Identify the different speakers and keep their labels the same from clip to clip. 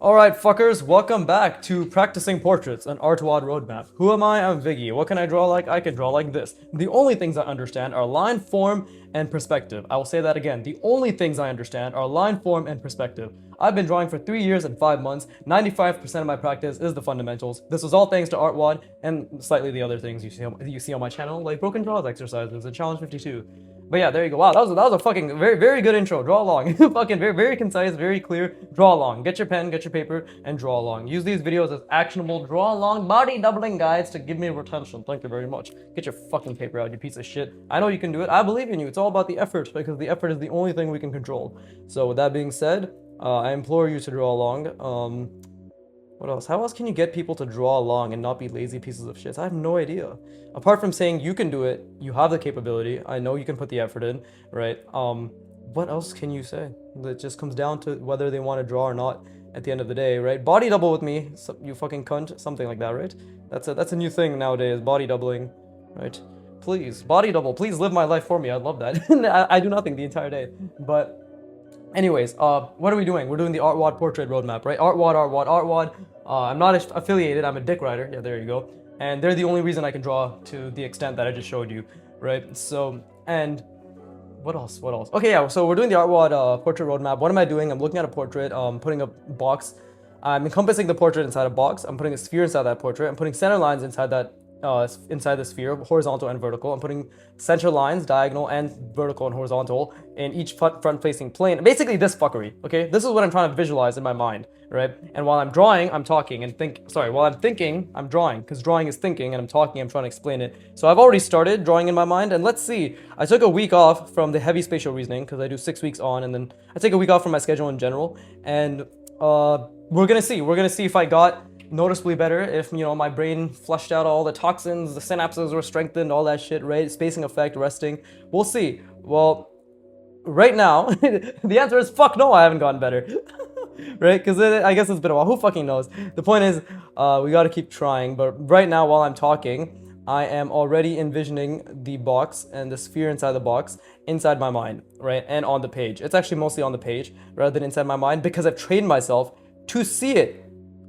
Speaker 1: Alright, fuckers, welcome back to Practicing Portraits, an artwod roadmap. Who am I? I'm Viggy. What can I draw like? I can draw like this. The only things I understand are line, form, and perspective. I will say that again. The only things I understand are line, form, and perspective. I've been drawing for 3 years and 5 months. 95% of my practice is the fundamentals. This was all thanks to artwod and slightly the other things you see on my channel, like broken draws exercises and challenge 52. But yeah, there you go. Wow, that was a fucking very good intro. Draw along. Fucking very concise, very clear. Draw along. Get your pen, get your paper, and draw along. Use these videos as actionable draw along body doubling guides to give me retention. Thank you very much. Get your fucking paper out, you piece of shit. I know you can do it. I believe in you. It's all about the effort because the effort is the only thing we can control. So with that being said, I implore you to draw along. What else? How else can you get people to draw along and not be lazy pieces of shit? I have no idea. Apart from saying you can do it, you have the capability, I know you can put the effort in, right? What else can you say? It just comes down to whether they want to draw or not at the end of the day, right? Body double with me, you fucking cunt, something like that, right? That's a new thing nowadays, body doubling, right? Please, body double, please live my life for me, I'd love that. I do nothing the entire day, but anyways, what are we doing? We're doing the artwod portrait roadmap, right? Artwod. I'm not affiliated, I'm a dick rider. Yeah, there you go. And they're the only reason I can draw to the extent that I just showed you, right? So, and what else? Okay, yeah, so we're doing the artwod portrait roadmap. What am I doing? I'm looking at a portrait, putting a box. I'm encompassing the portrait inside a box. I'm putting a sphere inside that portrait. I'm putting center lines inside the sphere, horizontal and vertical. I'm putting center lines, diagonal and vertical and horizontal in each front-facing plane. Basically this fuckery, okay? This is what I'm trying to visualize in my mind, right? And while I'm drawing, I'm talking and while I'm thinking, I'm drawing, because drawing is thinking and I'm talking, I'm trying to explain it. So I've already started drawing in my mind, and let's see. I took a week off from the heavy spatial reasoning, because I do 6 weeks on, and then I take a week off from my schedule in general, and we're gonna see if I got noticeably better, if my brain flushed out all the toxins, the synapses were strengthened, all that shit, right? Spacing effect, resting. We'll see. Well, right now the answer is fuck no, I haven't gotten better. Right? Because I guess it's been a while. Who fucking knows? The point is, we gotta keep trying. But right now, while I'm talking, I am already envisioning the box and the sphere inside the box inside my mind, right? And on the page. It's actually mostly on the page rather than inside my mind, because I've trained myself to see it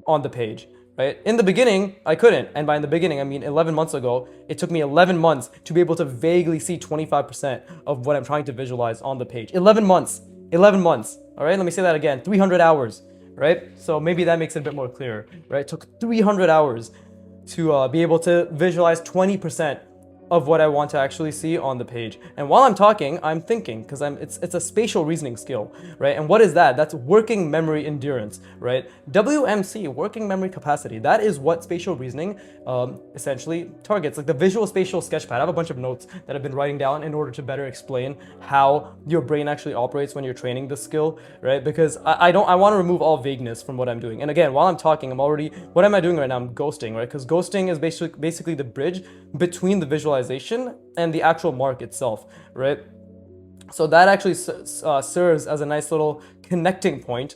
Speaker 1: on the page, right? In the beginning, I couldn't. And by in the beginning, I mean 11 months ago, it took me 11 months to be able to vaguely see 25% of what I'm trying to visualize on the page. 11 months. 11 months. All right, let me say that again. 300 hours, right? So maybe that makes it a bit more clear, right? It took 300 hours to be able to visualize 20% of what I want to actually see on the page. And while I'm talking, I'm thinking, because it's a spatial reasoning skill, right? And what is that? That's working memory endurance, right? WMC, working memory capacity. That is what spatial reasoning essentially targets. Like the visual spatial sketchpad. I have a bunch of notes that I've been writing down in order to better explain how your brain actually operates when you're training this skill, right? Because I want to remove all vagueness from what I'm doing. And again, while I'm talking, what am I doing right now? I'm ghosting, right? Because ghosting is basically the bridge between the visualization and the actual mark itself, right? So that actually serves as a nice little connecting point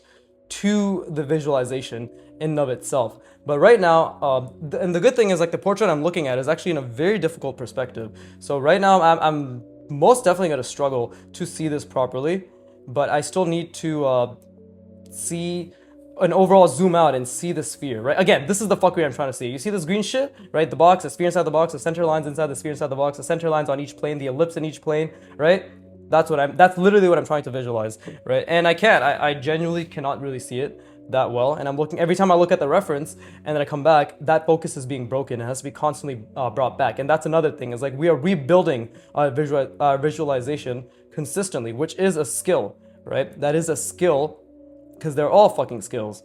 Speaker 1: to the visualization in and of itself. But right now, and the good thing is, like, the portrait I'm looking at is actually in a very difficult perspective. So right now, I'm most definitely going to struggle to see this properly, but I still need to see an overall zoom out and see the sphere, right? Again, this is the fuckery I'm trying to see. You see this green shit, right? The box, the sphere inside the box, the center lines inside the sphere inside the box, the center lines on each plane, the ellipse in each plane, right? That's literally what I'm trying to visualize, right? And I genuinely cannot really see it that well. And I'm looking, every time I look at the reference and then I come back, that focus is being broken. It has to be constantly brought back. And that's another thing, is like we are rebuilding our visualization consistently, which is a skill, right? That is a skill, because they're all fucking skills.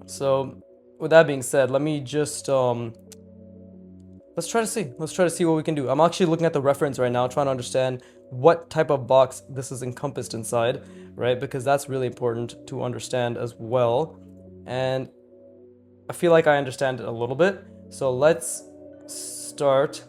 Speaker 1: So with that being said, let me just let's try to see what we can do. I'm actually looking at the reference right now, trying to understand what type of box this is encompassed inside, right? Because that's really important to understand as well. And I feel like I understand it a little bit. So let's start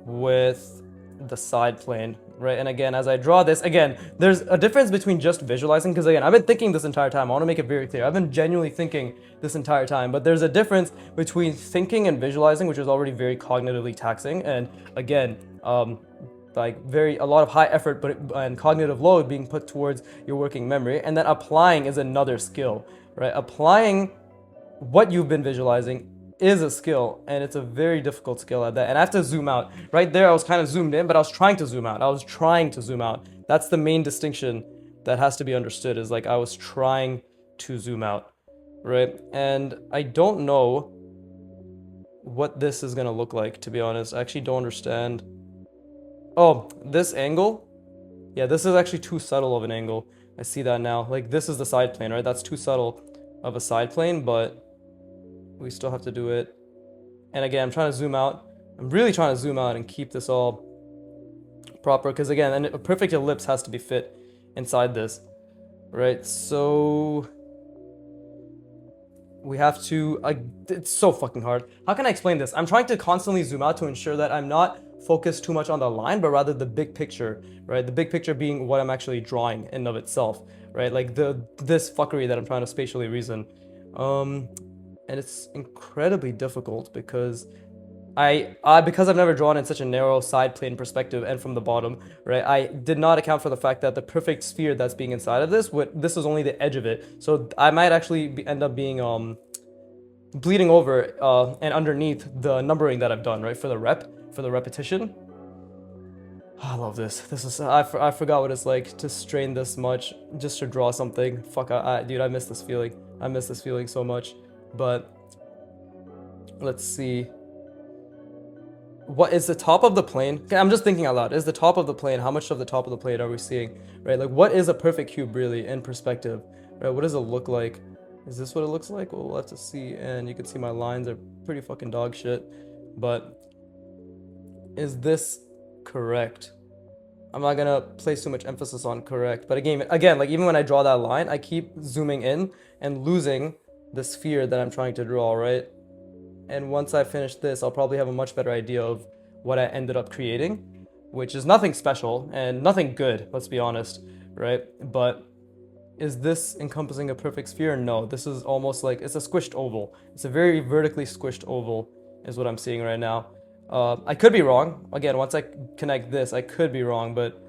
Speaker 1: with the side plane, right? And again, as I draw this, again, there's a difference between just visualizing, because again, I've been thinking this entire time. I want to make it very clear. I've been genuinely thinking this entire time, but there's a difference between thinking and visualizing, which is already very cognitively taxing. And again, like a lot of high effort and cognitive load being put towards your working memory, and then applying is another skill, right? Applying what you've been visualizing is a skill, and it's a very difficult skill at that. And I have to zoom out. Right there, I was kind of zoomed in, but I was trying to zoom out. I was trying to zoom out. That's the main distinction that has to be understood, is like I was trying to zoom out, right? And I don't know what this is gonna look like, to be honest. I actually don't understand. Oh, this angle? Yeah, this is actually too subtle of an angle. I see that now. Like, this is the side plane, right? That's too subtle of a side plane, but we still have to do it. And again, I'm trying to zoom out. I'm really trying to zoom out and keep this all proper, because again, a perfect ellipse has to be fit inside this, right? So we have to, it's so fucking hard. How can I explain this? I'm trying to constantly zoom out to ensure that I'm not focused too much on the line, but rather the big picture, right? The big picture being what I'm actually drawing in and of itself, right? Like this fuckery that I'm trying to spatially reason. And it's incredibly difficult because because I've never drawn in such a narrow side plane perspective and from the bottom, right? I did not account for the fact that the perfect sphere that's being inside of this is only the edge of it. So I might actually end up being bleeding over and underneath the numbering that I've done, right? For the repetition. I love this. This is I forgot what it's like to strain this much just to draw something. Fuck, dude, I miss this feeling. I miss this feeling so much. But let's see. What is the top of the plane? Okay, I'm just thinking out loud. Is the top of the plane, how much of the top of the plane are we seeing? Right? Like, what is a perfect cube really in perspective? Right? What does it look like? Is this what it looks like? Well, we'll have to see. And you can see my lines are pretty fucking dog shit. But is this correct? I'm not gonna place too much emphasis on correct. But again, like even when I draw that line, I keep zooming in and losing the sphere that I'm trying to draw, right? And once I finish this, I'll probably have a much better idea of what I ended up creating, which is nothing special and nothing good, let's be honest, right? But is this encompassing a perfect sphere? No, this is almost like, it's a squished oval. It's a very vertically squished oval is what I'm seeing right now. I could be wrong. Again, once I connect this, I could be wrong, but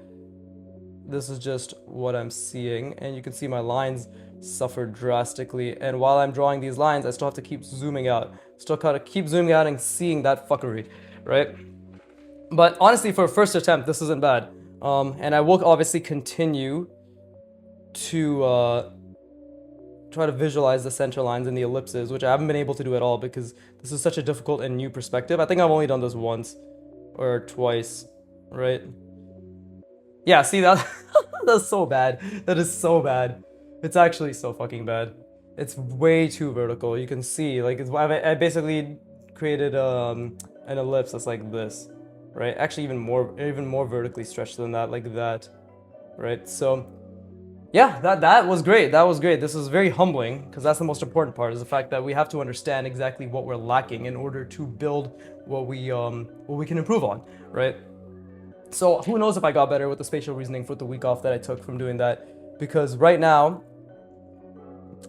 Speaker 1: this is just what I'm seeing. And you can see my lines suffer drastically. And while I'm drawing these lines, I still have to keep zooming out. Still gotta keep zooming out and seeing that fuckery, right? But honestly, for a first attempt, this isn't bad. And I will obviously continue to try to visualize the center lines and the ellipses, which I haven't been able to do at all because this is such a difficult and new perspective. I think I've only done this once or twice, right? Yeah, see that? That's so bad. That is so bad. It's actually so fucking bad. It's way too vertical. You can see, like, I basically created an ellipse that's like this, right? Actually, even more vertically stretched than that, like that, right? So, yeah, that was great. That was great. This is very humbling because that's the most important part, is the fact that we have to understand exactly what we're lacking in order to build what we can improve on, right? So who knows if I got better with the spatial reasoning for the week off that I took from doing that, because right now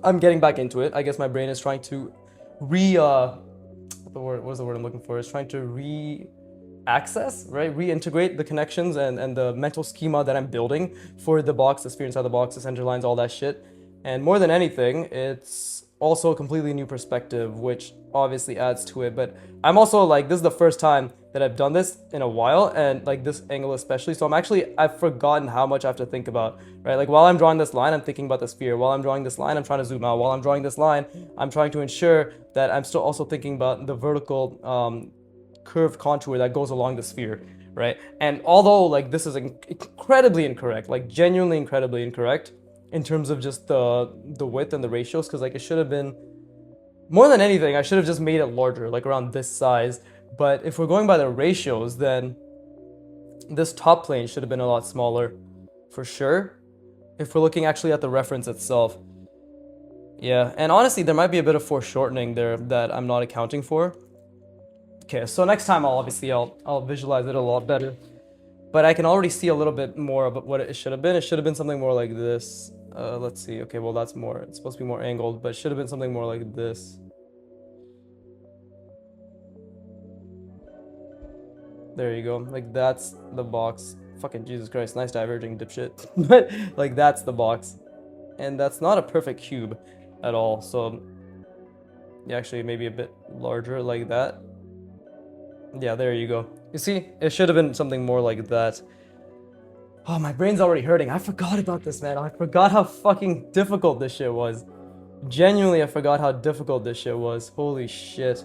Speaker 1: I'm getting back into it. I guess my brain is trying to what's the word I'm looking for? It's trying to access, right? Reintegrate the connections and the mental schema that I'm building for the box, the sphere inside the box, the center lines, all that shit. And more than anything, it's also a completely new perspective, which obviously adds to it. But I'm also like, this is the first time that I've done this in a while, and like this angle especially. So I've forgotten how much I have to think about, right? Like while I'm drawing this line, I'm thinking about the sphere. While I'm drawing this line, I'm trying to zoom out. While I'm drawing this line, I'm trying to ensure that I'm still also thinking about the vertical curved contour that goes along the sphere, right? And although like this is incredibly incorrect, like genuinely incredibly incorrect in terms of just the width and the ratios, because like it should have been, more than anything, I should have just made it larger, like around this size. But if we're going by the ratios, then this top plane should have been a lot smaller for sure, if we're looking actually at the reference itself. Yeah, and honestly, there might be a bit of foreshortening there that I'm not accounting for. Okay, so next time I'll visualize it a lot better. But I can already see a little bit more of what it should have been. It should have been something more like this. Let's see. Okay, well that's more, it's supposed to be more angled, but it should have been something more like this. There you go. Like that's the box. Fucking Jesus Christ, nice diverging, dipshit. But like that's the box. And that's not a perfect cube. at all. So yeah, actually maybe a bit larger like that. Yeah, there you go. You see, it should have been something more like that. Oh, my brain's already hurting. I forgot about this, man. I forgot how fucking difficult this shit was. Genuinely, I forgot how difficult this shit was. Holy shit.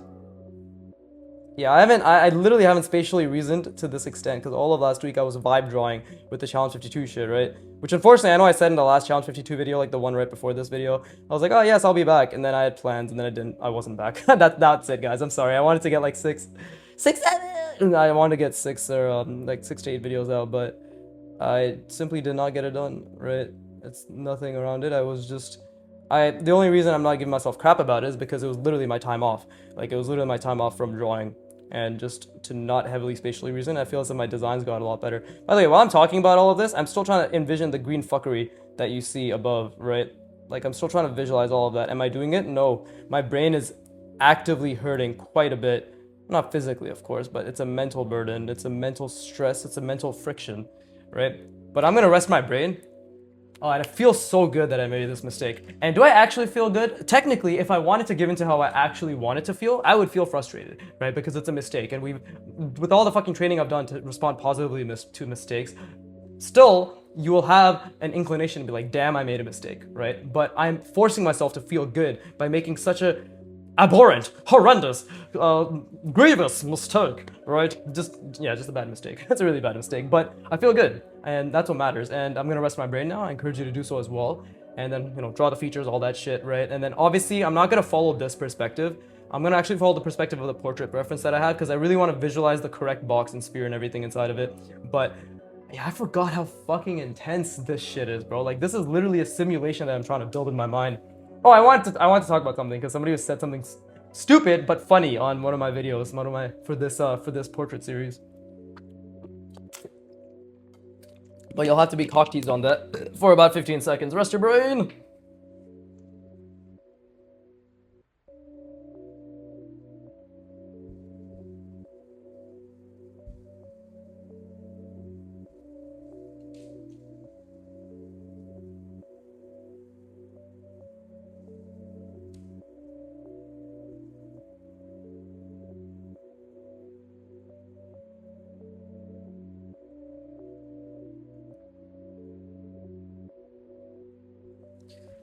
Speaker 1: Yeah, I literally haven't spatially reasoned to this extent, because all of last week I was vibe drawing with the Challenge 52 shit, right? Which unfortunately, I know I said in the last Challenge 52 video, like the one right before this video, I was like, oh yes, I'll be back, and then I had plans, and then I wasn't back. That's it, guys. I'm sorry. I wanted to get like six, 7. I wanted to get 6 or like 6 to 8 videos out, but I simply did not get it done, right? It's nothing around it. The only reason I'm not giving myself crap about it is because it was literally my time off. Like, it was literally my time off from drawing. And just to not heavily spatially reason, I feel as if my designs got a lot better. By the way, while I'm talking about all of this, I'm still trying to envision the green fuckery that you see above, right? Like, I'm still trying to visualize all of that. Am I doing it? No. My brain is actively hurting quite a bit. Not physically, of course, but it's a mental burden. It's a mental stress. It's a mental friction, right? But I'm gonna rest my brain. Oh, and it feels so good that I made this mistake. And do I actually feel good? Technically, if I wanted to give into how I actually wanted to feel, I would feel frustrated, right? Because it's a mistake. And with all the fucking training I've done to respond positively to mistakes, still, you will have an inclination to be like, damn, I made a mistake, right? But I'm forcing myself to feel good by making such a abhorrent, horrendous, grievous mistake, right? Just a bad mistake. That's a really bad mistake, but I feel good, and that's what matters. And I'm gonna rest my brain now. I encourage you to do so as well. And then, draw the features, all that shit, right? And then obviously, I'm not gonna follow this perspective. I'm gonna actually follow the perspective of the portrait reference that I had, because I really want to visualize the correct box and sphere and everything inside of it. But yeah, I forgot how fucking intense this shit is, bro. Like, this is literally a simulation that I'm trying to build in my mind. Oh, I want to talk about something, because somebody said something stupid but funny on one of my videos, for this portrait series. But you'll have to be cock teased on that for about 15 seconds. Rest your brain.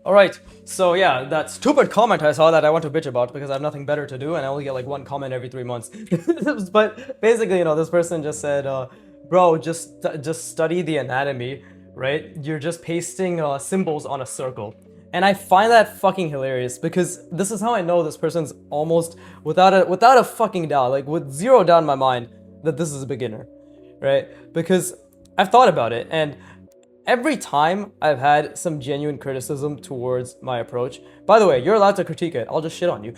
Speaker 1: Alright, so yeah, that stupid comment I saw that I want to bitch about because I have nothing better to do and I only get like one comment every 3 months. But basically, this person just said, bro, just study the anatomy, right? You're just pasting symbols on a circle. And I find that fucking hilarious, because this is how I know this person's almost, without a fucking doubt, like with zero doubt in my mind, that this is a beginner, right? Because I've thought about it, and every time I've had some genuine criticism towards my approach, by the way, you're allowed to critique it. I'll just shit on you.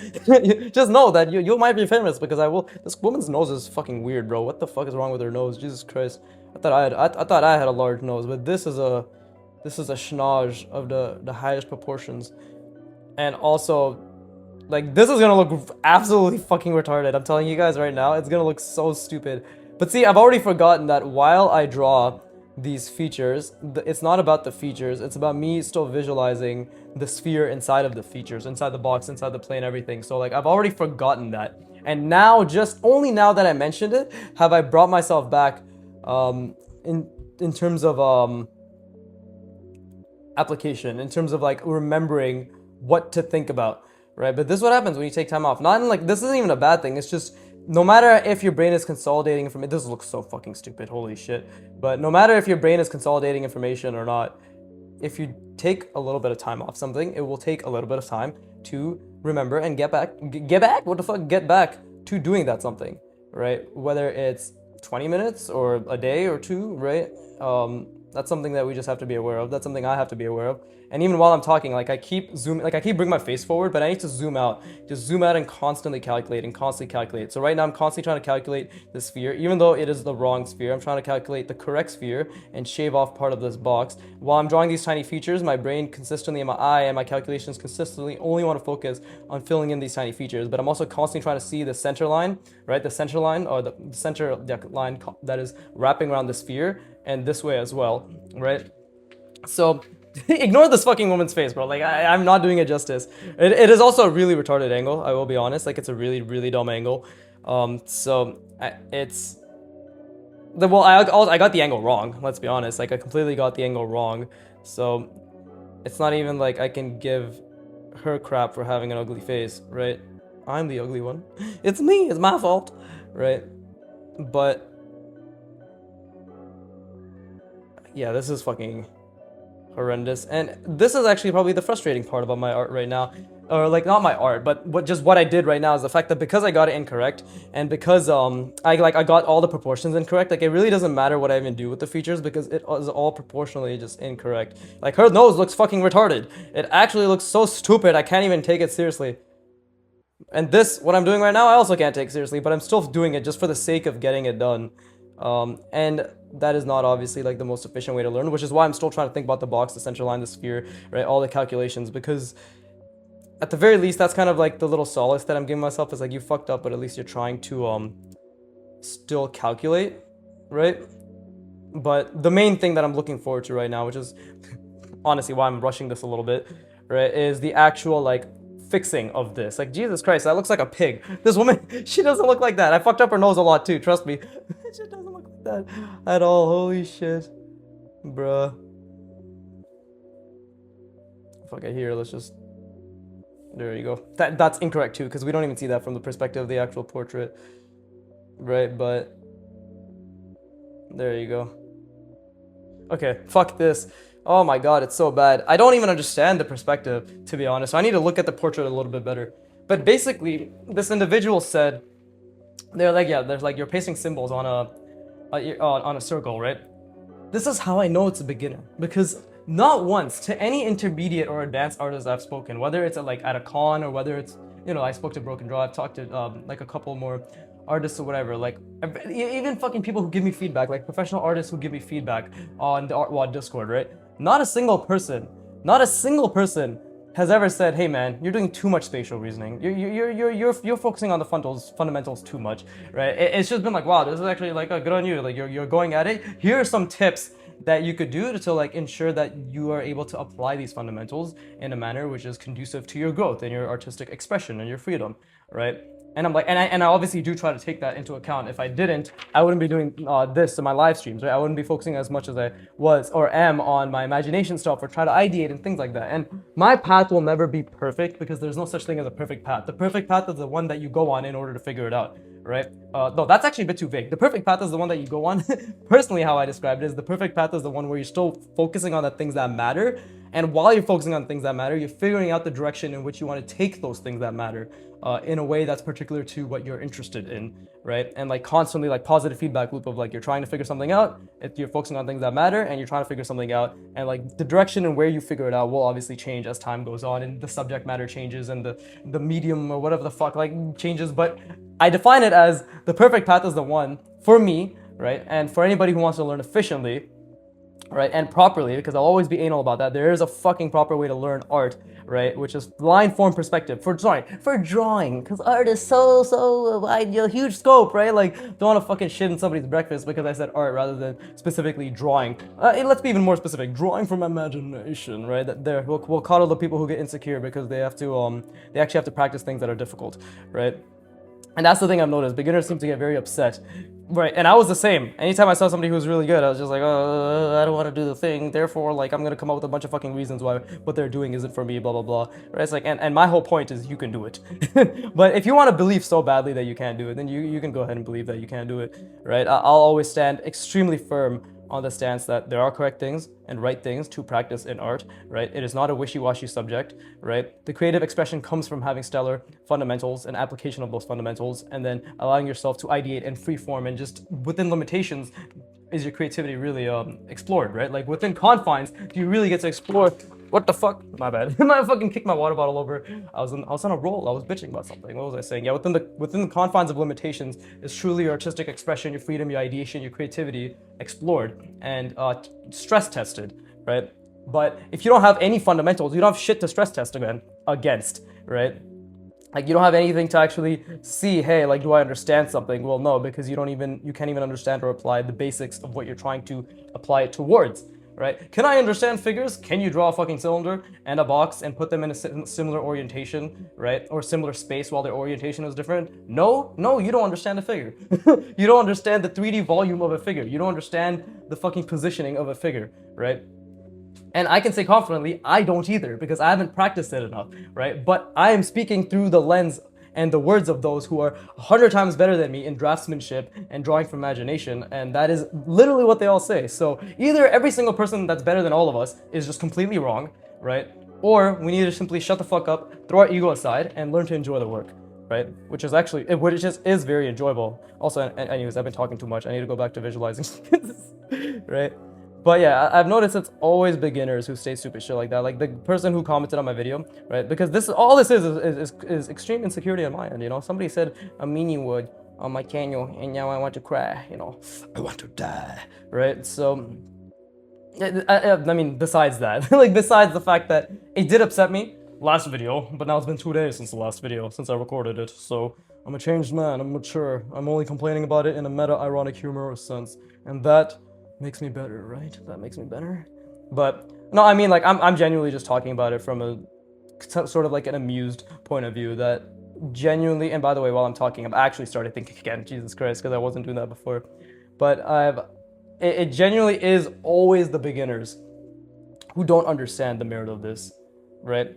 Speaker 1: Just know that you might be famous, because I will. This woman's nose is fucking weird, bro. What the fuck is wrong with her nose? Jesus Christ. I thought I had a large nose, but this is a schnoz of the highest proportions. And also, like, this is gonna look absolutely fucking retarded. I'm telling you guys right now, it's gonna look so stupid. But see, I've already forgotten that while I draw these features, it's not about the features, it's about me still visualizing the sphere inside of the features, inside the box, inside the plane, everything. So like, I've already forgotten that, and now, just only now that I mentioned it, have I brought myself back in terms of application, in terms of like remembering what to think about, right? But this is what happens when you take time off. Not in like, this isn't even a bad thing, it's just, no matter if your brain is consolidating from it, this looks so fucking stupid, holy shit. But no matter if your brain is consolidating information or not, if you take a little bit of time off something, it will take a little bit of time to remember and get back, get back to doing that something, right? Whether it's 20 minutes or a day or two, right? That's something that we just have to be aware of. That's something I have to be aware of. And even while I'm talking, like I keep bringing my face forward, but I need to zoom out. Just zoom out and constantly calculate. So right now I'm constantly trying to calculate the sphere, even though it is the wrong sphere. I'm trying to calculate the correct sphere and shave off part of this box. While I'm drawing these tiny features, my brain consistently, and my eye and my calculations consistently only want to focus on filling in these tiny features. But I'm also constantly trying to see the center line, right? The center line, or the center line that is wrapping around the sphere, and this way as well, right? So Ignore this fucking woman's face, bro. Like, I'm not doing it justice. It is also a really retarded angle, I will be honest. Like, it's a really, really dumb angle. It's... Well, I got the angle wrong, let's be honest. Like, I completely got the angle wrong. So, it's not even like I can give her crap for having an ugly face, right? I'm the ugly one. It's me, it's my fault, right? But... yeah, this is fucking horrendous. And this is actually probably the frustrating part about my art right now. Or like, not my art, but what I did right now is the fact that because I got it incorrect, and because I got all the proportions incorrect, like it really doesn't matter what I even do with the features because it is all proportionally just incorrect. Like her nose looks fucking retarded. It actually looks so stupid I can't even take it seriously. And this, what I'm doing right now, I also can't take seriously, but I'm still doing it just for the sake of getting it done. And that is not obviously like the most efficient way to learn, which is why I'm still trying to think about the box, the center line, the sphere, right? All the calculations, because at the very least, that's kind of like the little solace that I'm giving myself is like, you fucked up, but at least you're trying to still calculate, right? But the main thing that I'm looking forward to right now, which is honestly why I'm rushing this a little bit, right, is the actual like fixing of this. Like, Jesus Christ, that looks like a pig. This woman, she doesn't look like that. I fucked up her nose a lot too, trust me. She doesn't look like that at all. Holy shit. Bruh. Fuck it, here, let's just... there you go. That's incorrect too, because we don't even see that from the perspective of the actual portrait. Right, but... there you go. Okay, fuck this. Oh my god, it's so bad. I don't even understand the perspective, to be honest. So I need to look at the portrait a little bit better. But basically, this individual said, they're like, yeah, there's like, you're pasting symbols on a circle, right? This is how I know it's a beginner, because not once to any intermediate or advanced artist I've spoken, whether it's at a con or whether it's, you know, I spoke to Broken Draw, I've talked to like a couple more artists or whatever, like even fucking people who give me feedback, like professional artists who give me feedback on the artwod Discord, right? Not a single person has ever said, hey man, you're doing too much spatial reasoning. You're focusing on the fundamentals too much, right? It's just been like, wow, this is actually like good on you. Like you're going at it. Here are some tips that you could do to like ensure that you are able to apply these fundamentals in a manner which is conducive to your growth and your artistic expression and your freedom, right? And I'm like, and I obviously do try to take that into account. If I didn't, I wouldn't be doing this in my live streams, right? I wouldn't be focusing as much as I was or am on my imagination stuff or try to ideate and things like that. And my path will never be perfect because there's no such thing as a perfect path. The perfect path is the one that you go on in order to figure it out, right? No, that's actually a bit too vague. The perfect path is the one that you go on. Personally, how I described it is the perfect path is the one where you're still focusing on the things that matter. And while you're focusing on things that matter, you're figuring out the direction in which you want to take those things that matter in a way that's particular to what you're interested in, right? And like constantly like positive feedback loop of like you're trying to figure something out, if you're focusing on things that matter and you're trying to figure something out, and like the direction and where you figure it out will obviously change as time goes on and the subject matter changes and the medium or whatever the fuck like changes. But I define it as the perfect path is the one for me, right? And for anybody who wants to learn efficiently, right, and properly, because I'll always be anal about that. There is a fucking proper way to learn art, right, which is line form perspective for drawing, because art is so wide, huge scope, right? Like, don't want to fucking shit in somebody's breakfast because I said art rather than specifically drawing. Let's be even more specific, drawing from imagination, right? We'll coddle the people who get insecure because they have to they actually have to practice things that are difficult, right? And that's the thing I've noticed. Beginners seem to get very upset. Right, and I was the same. Anytime I saw somebody who was really good, I was just like, oh, I don't want to do the thing. Therefore, like, I'm going to come up with a bunch of fucking reasons why what they're doing isn't for me, blah, blah, blah. Right, it's like, and my whole point is you can do it. But if you want to believe so badly that you can't do it, then you can go ahead and believe that you can't do it, right? I'll always stand extremely firm on the stance that there are correct things and right things to practice in art, right? It is not a wishy-washy subject, right? The creative expression comes from having stellar fundamentals and application of those fundamentals, and then allowing yourself to ideate in free form and just within limitations is your creativity really explored, right? Like within confines, do you really get to explore? What the fuck? My bad. I fucking kicked my water bottle over. I was on a roll. I was bitching about something. What was I saying? Yeah, within the confines of limitations is truly your artistic expression, your freedom, your ideation, your creativity explored and stress tested, right? But if you don't have any fundamentals, you don't have shit to stress test against, right? Like you don't have anything to actually see, hey, like, do I understand something? Well, no, because you can't even understand or apply the basics of what you're trying to apply it towards, right? Can I understand figures? Can you draw a fucking cylinder and a box and put them in a similar orientation, right? Or similar space while their orientation is different? No, you don't understand a figure. You don't understand the 3D volume of a figure. You don't understand the fucking positioning of a figure, right? And I can say confidently, I don't either, because I haven't practiced it enough, right? But I am speaking through the lens and the words of those who are 100 times better than me in draftsmanship and drawing from imagination, and that is literally what they all say. So either every single person that's better than all of us is just completely wrong, right? Or we need to simply shut the fuck up, throw our ego aside, and learn to enjoy the work, right? Which is very enjoyable. Also, anyways, I've been talking too much. I need to go back to visualizing, right? But yeah, I've noticed it's always beginners who stay stupid shit like that. Like the person who commented on my video, right? Because this is extreme insecurity on my end, you know? Somebody said a meanie wood on my channel, and now I want to cry, you know? I want to die, right? So, I mean, besides that, like besides the fact that it did upset me last video, but now it's been 2 days since the last video, since I recorded it, so I'm a changed man, I'm mature, I'm only complaining about it in a meta-ironic humorous sense, and that makes me better, right? That makes me better. But no, I mean, like I'm genuinely just talking about it from a sort of like an amused point of view that genuinely, and by the way, while I'm talking, I've actually started thinking again, Jesus Christ, because I wasn't doing that before. But it genuinely is always the beginners who don't understand the merit of this, right?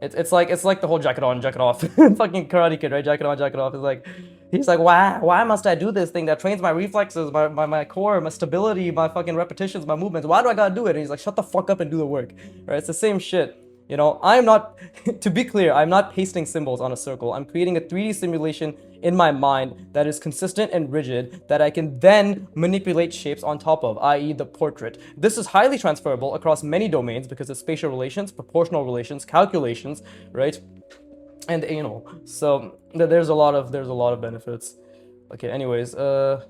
Speaker 1: It's like the whole jacket on, jacket off, fucking Karate Kid, right? Jacket on, jacket off. It's like, he's like, why must I do this thing that trains my reflexes, my core, my stability, my fucking repetitions, my movements? Why do I gotta do it? And he's like, shut the fuck up and do the work, right? It's the same shit. You know, I'm not, to be clear, I'm not pasting symbols on a circle. I'm creating a 3D simulation in my mind that is consistent and rigid that I can then manipulate shapes on top of, i.e. the portrait. This is highly transferable across many domains because it's spatial relations, proportional relations, calculations, right? And anal. So there's a lot of benefits. Okay, anyways,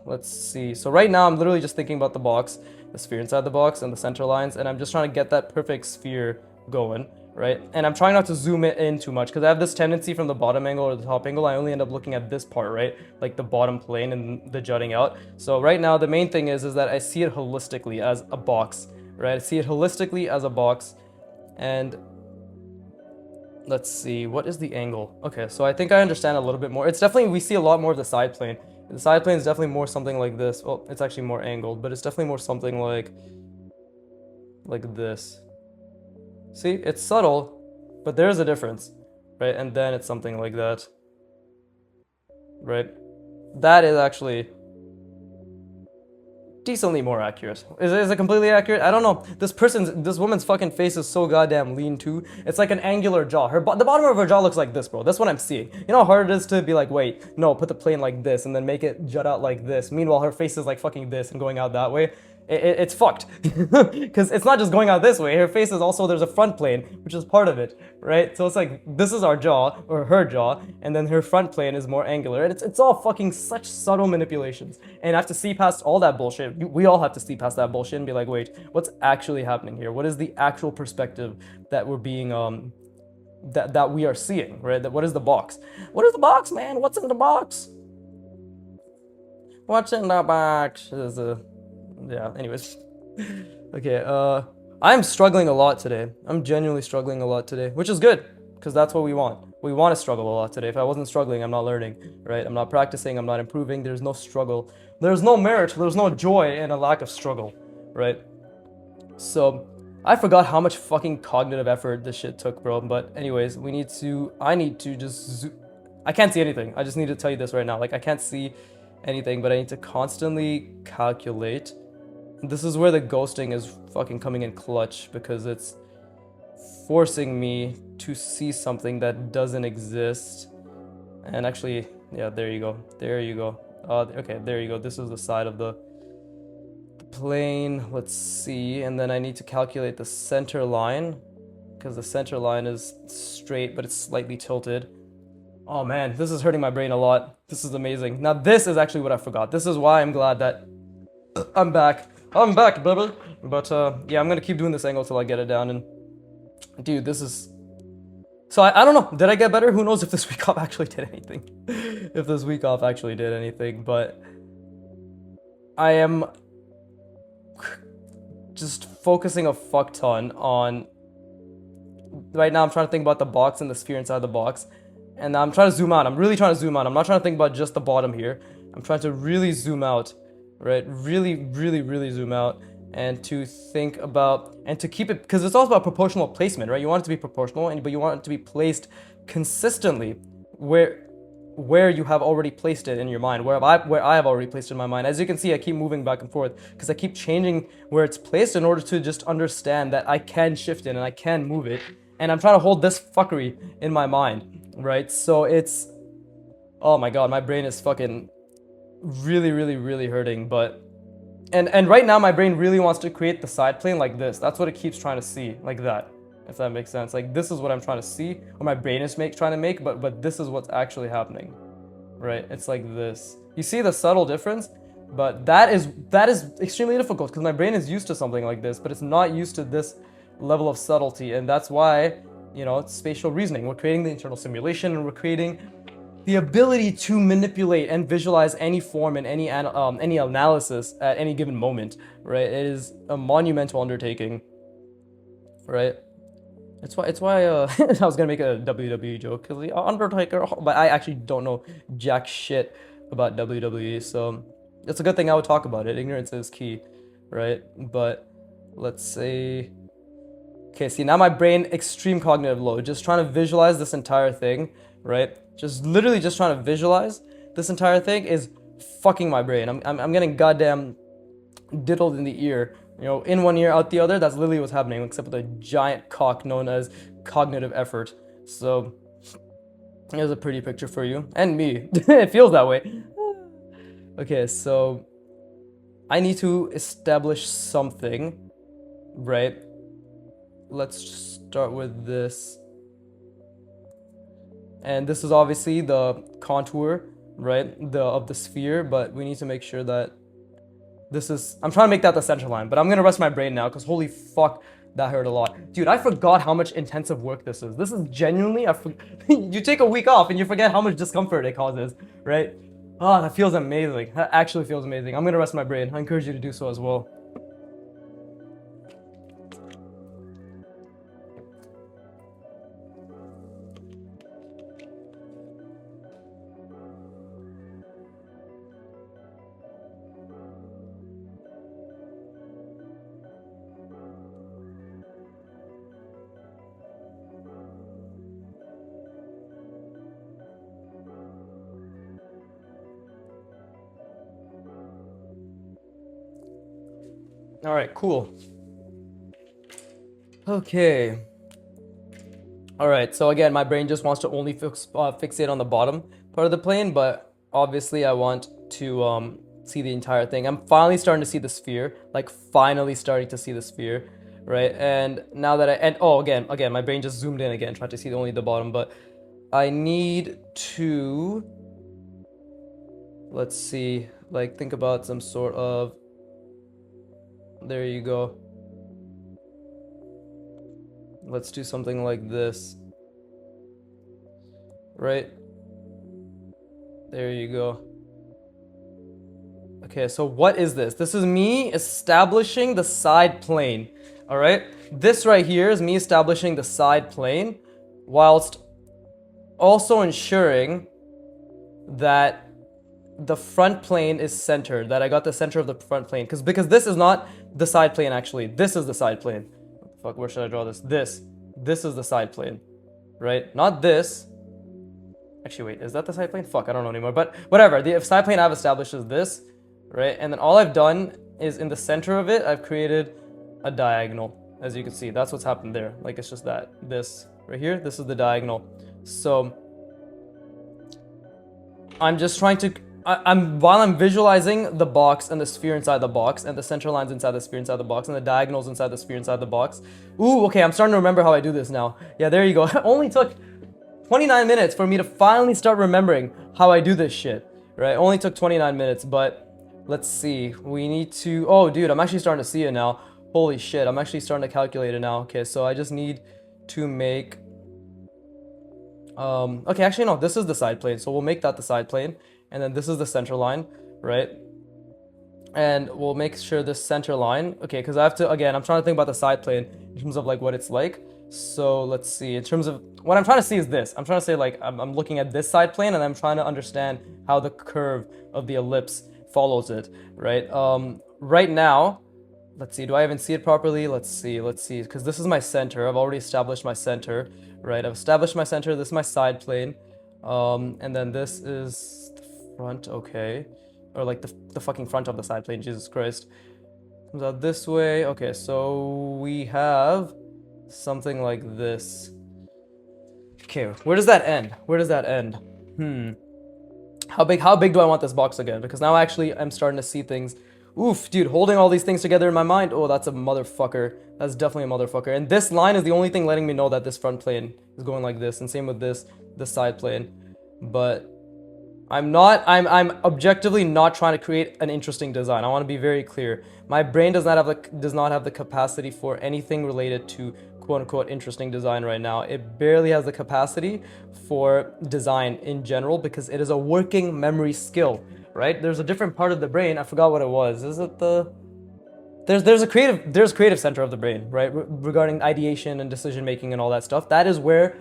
Speaker 1: let's see. So right now I'm literally just thinking about the box, the sphere inside the box, and the center lines, and I'm just trying to get that perfect sphere going, right? And I'm trying not to zoom it in too much because I have this tendency from the bottom angle or the top angle, I only end up looking at this part, right? Like the bottom plane and the jutting out. So right now the main thing is that I see it holistically as a box, right? I see it holistically as a box, and let's see, what is the angle? Okay, so I think I understand a little bit more. It's definitely, we see a lot more of the side plane. The side plane is definitely more something like this. Well, it's actually more angled, but it's definitely more something like this. See, it's subtle, but there's a difference, right? And then it's something like that, right? That is actually decently more accurate. Is it completely accurate? I don't know. This woman's fucking face is so goddamn lean too. It's like an angular jaw. The bottom of her jaw looks like this, bro. That's what I'm seeing. You know how hard it is to be like, wait, no, put the plane like this and then make it jut out like this. Meanwhile, her face is like fucking this and going out that way. It's fucked because it's not just going out this way. Her face is also, there's a front plane, which is part of it, right? So it's like, this is our jaw or her jaw, and then her front plane is more angular, and it's all fucking such subtle manipulations. And I have to see past all that bullshit. We all have to see past that bullshit and be like, wait, what's actually happening here? What is the actual perspective that we're being that we are seeing, right? What is the box? What is the box, man? What's in the box? What's in the box? Yeah, anyways. Okay, I'm struggling a lot today. I'm genuinely struggling a lot today, which is good, because that's what we want. We want to struggle a lot today. If I wasn't struggling, I'm not learning, right? I'm not practicing, I'm not improving, there's no struggle. There's no merit, there's no joy in a lack of struggle, right? So, I forgot how much fucking cognitive effort this shit took, bro. But anyways, I need to just I can't see anything. I just need to tell you this right now. Like, I can't see anything, but I need to constantly calculate. This is where the ghosting is fucking coming in clutch, because it's forcing me to see something that doesn't exist. And actually, yeah, there you go. There you go. Okay, there you go. This is the side of the plane. Let's see. And then I need to calculate the center line, because the center line is straight, but it's slightly tilted. Oh man, this is hurting my brain a lot. This is amazing. Now this is actually what I forgot. This is why I'm glad that I'm back. I'm back, baby. But yeah, I'm gonna keep doing this angle till I get it down. And dude, this is... So I don't know. Did I get better? Who knows if this week off actually did anything. If this week off actually did anything. But I am just focusing a fuck ton on. Right now I'm trying to think about the box and the sphere inside the box, and I'm trying to zoom out. I'm really trying to zoom out. I'm not trying to think about just the bottom here. I'm trying to really zoom out, right? Really zoom out, and to think about and to keep it, because it's all about proportional placement, right? You want it to be proportional, but you want it to be placed consistently where you have already placed it in your mind, where I have already placed it in my mind. As you can see, I keep moving back and forth because I keep changing where it's placed in order to just understand that I can shift it and I can move it. And I'm trying to hold this fuckery in my mind, right? So it's, oh my god, my brain is fucking really hurting. But and right now my brain really wants to create the side plane like this. That's what it keeps trying to see, like that, if that makes sense. Like, this is what I'm trying to see, or my brain is trying to make, but this is what's actually happening, right? It's like this. You see the subtle difference? But that is extremely difficult because my brain is used to something like this, but it's not used to this level of subtlety. And that's why, you know, it's spatial reasoning. We're creating the internal simulation, and we're creating the ability to manipulate and visualize any form and any analysis at any given moment, right? It is a monumental undertaking, right? It's why I was gonna make a WWE joke, because the Undertaker, but I actually don't know jack shit about WWE, so it's a good thing I would talk about it. Ignorance is key, right? But let's say, okay, see, now my brain, extreme cognitive load, just trying to visualize this entire thing, right? Just literally just trying to visualize this entire thing is fucking my brain. I'm getting goddamn diddled in the ear, you know, in one ear, out the other. That's literally what's happening, except with a giant cock known as cognitive effort. So here's a pretty picture for you and me. It feels that way. Okay, so I need to establish something, right? Let's start with this. And this is obviously the contour, right, of the sphere, but we need to make sure that this is, I'm trying to make that the center line, but I'm gonna rest my brain now, because holy fuck, that hurt a lot. Dude, I forgot how much intensive work this is. This is genuinely, you take a week off and you forget how much discomfort it causes, right? Oh, that feels amazing. That actually feels amazing. I'm gonna rest my brain. I encourage you to do so as well. All right, cool. Okay. All right, so again, my brain just wants to only fixate on the bottom part of the plane, but obviously I want to see the entire thing. I'm finally starting to see the sphere, like finally starting to see the sphere, right? And now that again, my brain just zoomed in again, trying to see only the bottom, but I need to, let's see, like think about some sort of, there you go. Let's do something like this. Right? There you go. Okay, so what is this? This is me establishing the side plane. Alright? This right here is me establishing the side plane, whilst also ensuring that the front plane is centered, that I got the center of the front plane. Because this is not the side plane, actually. This is the side plane. Fuck, where should I draw this? This is the side plane, right? Not this. Actually, wait, is that the side plane? Fuck, I don't know anymore. But whatever, the side plane I've established is this, right? And then all I've done is in the center of it, I've created a diagonal. As you can see, that's what's happened there. Like, it's just that. This right here, this is the diagonal. So I'm just trying to, while I'm visualizing the box and the sphere inside the box and the center lines inside the sphere inside the box and the diagonals inside the sphere inside the box. Ooh, okay, I'm starting to remember how I do this now. Yeah, there you go. It only took 29 minutes for me to finally start remembering how I do this shit, right? It only took 29 minutes, but let's see. We need to, oh dude, I'm actually starting to see it now. Holy shit, I'm actually starting to calculate it now. Okay, so I just need to make, okay, actually no, this is the side plane, so we'll make that the side plane. And then this is the center line, right? And we'll make sure this center line, okay, because I have to, again, I'm trying to think about the side plane in terms of like what it's like. So let's see, in terms of, what I'm trying to see is this. I'm trying to say like, I'm looking at this side plane and I'm trying to understand how the curve of the ellipse follows it, right? Right now, let's see, do I even see it properly? Let's see, because this is my center. I've already established my center, right? I've established my center, this is my side plane. And then this is the front, okay. Or like the fucking front of the side plane, Jesus Christ. Comes out this way. Okay, so we have something like this. Okay, where does that end? Where does that end? How big do I want this box again? Because now actually I'm starting to see things. Oof, dude, holding all these things together in my mind. Oh, that's a motherfucker. That's definitely a motherfucker. And this line is the only thing letting me know that this front plane is going like this. And same with this side plane. But I'm objectively not trying to create an interesting design. I want to be very clear. My brain does not have the capacity for anything related to quote unquote interesting design right now. It barely has the capacity for design in general because it is a working memory skill, right? There's a different part of the brain. I forgot what it was. Is it the there's a creative center of the brain, right? Regarding ideation and decision making and all that stuff. That is where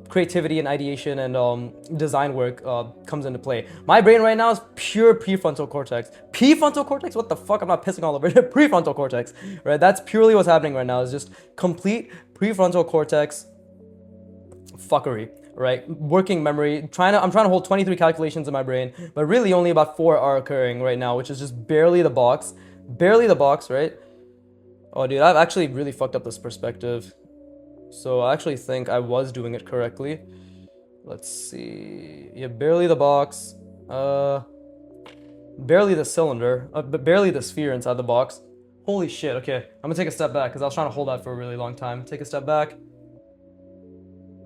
Speaker 1: creativity and ideation and design work comes into play. My brain right now is pure prefrontal cortex. Prefrontal cortex? What the fuck? I'm not pissing all over it. Prefrontal cortex, right? That's purely what's happening right now. Is just complete prefrontal cortex fuckery, right? Working memory. I'm trying to hold 23 calculations in my brain, but really only about 4 are occurring right now, which is just barely the box. Barely the box, right? Oh, dude, I've actually really fucked up this perspective. So I actually think I was doing it correctly. Let's see. Yeah, barely the box. Barely the cylinder. But barely the sphere inside the box. Holy shit, okay. I'm gonna take a step back because I was trying to hold that for a really long time. Take a step back.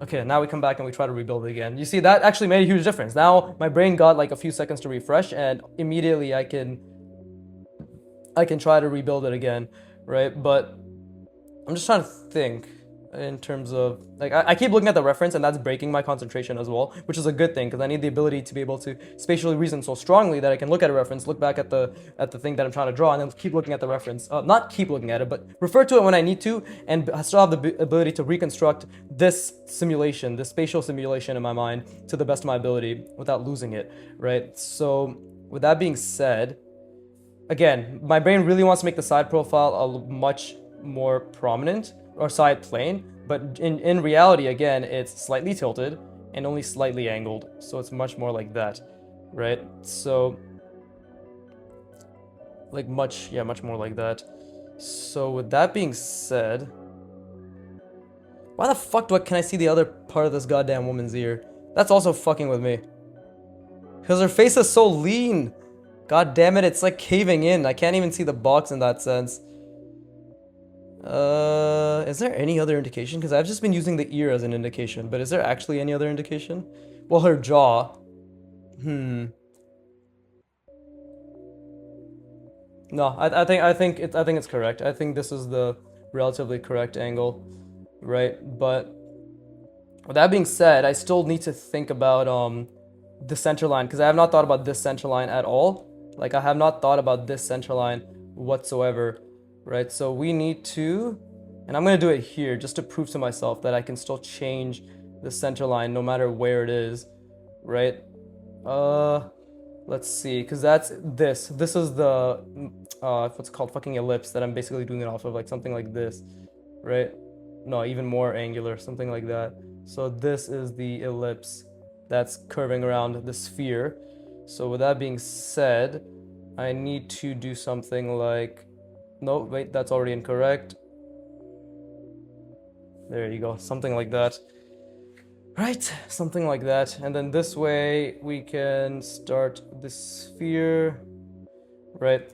Speaker 1: Okay, now we come back and we try to rebuild it again. You see, that actually made a huge difference. Now my brain got like a few seconds to refresh and immediately I can try to rebuild it again, right? But I'm just trying to think in terms of, like, I keep looking at the reference and that's breaking my concentration as well, which is a good thing because I need the ability to be able to spatially reason so strongly that I can look at a reference, look back at the thing that I'm trying to draw, and then keep looking at the reference. Not keep looking at it, but refer to it when I need to, and I still have the ability to reconstruct this simulation, this spatial simulation in my mind to the best of my ability without losing it, right? So with that being said, again, my brain really wants to make the side profile a much more prominent, or side plane, but in reality, again, it's slightly tilted and only slightly angled, so it's much more like that, right? So, like much more like that. So with that being said, why the fuck can I see the other part of this goddamn woman's ear? That's also fucking with me. Because her face is so lean. God damn it, it's like caving in. I can't even see the box in that sense. Is there any other indication? Because I've just been using the ear as an indication, but is there actually any other indication? Well, her jaw. No, I think it's correct. I think this is the relatively correct angle, right? But with that being said, I still need to think about the center line because I have not thought about this center line at all. Like, I have not thought about this center line whatsoever, right? So we need to, and I'm going to do it here just to prove to myself that I can still change the center line no matter where it is, right? Let's see, because that's this. This is the, what's it called, fucking ellipse that I'm basically doing it off of, like something like this, right? No, even more angular, something like that. So this is the ellipse that's curving around the sphere. So with that being said, I need to do something like, no, wait, that's already incorrect. There you go, something like that. Right, something like that. And then this way we can start the sphere, right?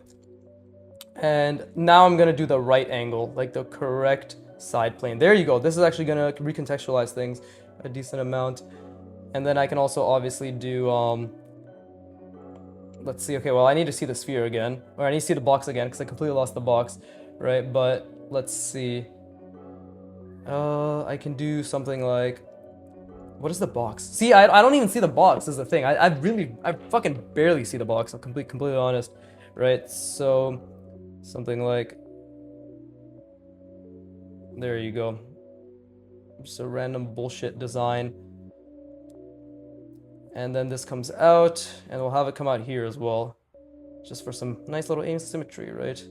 Speaker 1: And now I'm gonna do the right angle, like the correct side plane. There you go. This is actually gonna recontextualize things a decent amount. And then I can also obviously do, let's see, okay, well, I need to see the sphere again, or I need to see the box again, because I completely lost the box, right? But let's see. I can do something like, what is the box? See, I don't even see the box is the thing. I fucking barely see the box, I'm completely honest, right? So something like, there you go. Just a random bullshit design. And then this comes out, and we'll have it come out here as well, just for some nice little asymmetry, right?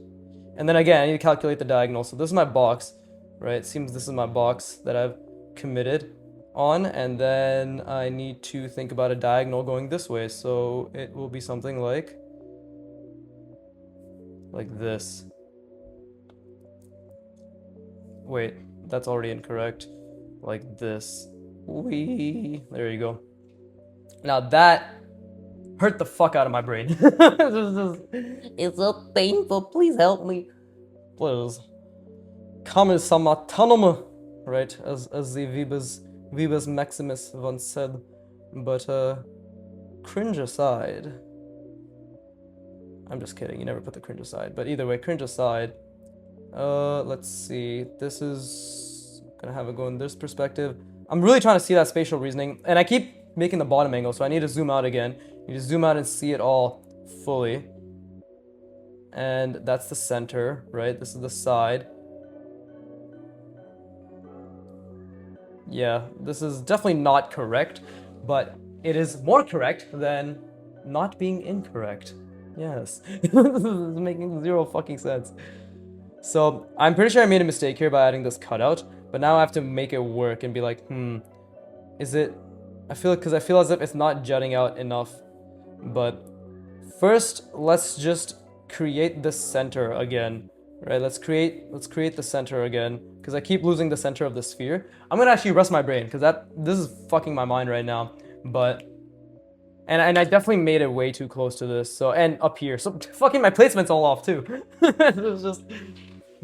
Speaker 1: And then again, I need to calculate the diagonal. So this is my box, right? It seems this is my box that I've committed on, and then I need to think about a diagonal going this way. So it will be something like this. Wait, that's already incorrect. Like this. There you go. Now that hurt the fuck out of my brain. It's so painful. Please help me. Please. Kami-sama tanuma. Right, as the Vibus Maximus once said. But cringe aside. I'm just kidding, you never put the cringe aside. But either way, cringe aside. Let's see. This is gonna have it go in this perspective. I'm really trying to see that spatial reasoning, and I keep making the bottom angle, so I need to zoom out again. You just zoom out and see it all fully. And that's the center, right? This is the side. Yeah, this is definitely not correct, but it is more correct than not being incorrect. Yes. This is making zero fucking sense. So I'm pretty sure I made a mistake here by adding this cutout, but now I have to make it work and be like, is it? I feel as if it's not jutting out enough. But first, let's just create the center again, right? Let's create the center again, because I keep losing the center of the sphere. I'm gonna actually rest my brain, because this is fucking my mind right now. But and I definitely made it way too close to this. So, and up here, so fucking my placement's all off too.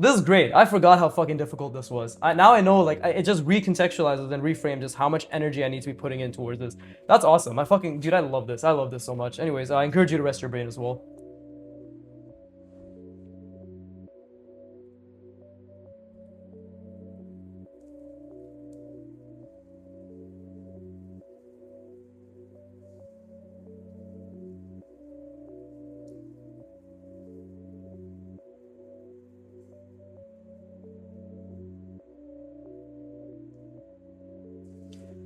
Speaker 1: This is great. I forgot how fucking difficult this was. Now I know, like, it just recontextualizes and reframes just how much energy I need to be putting in towards this. That's awesome. Dude, I love this. I love this so much. Anyways, I encourage you to rest your brain as well.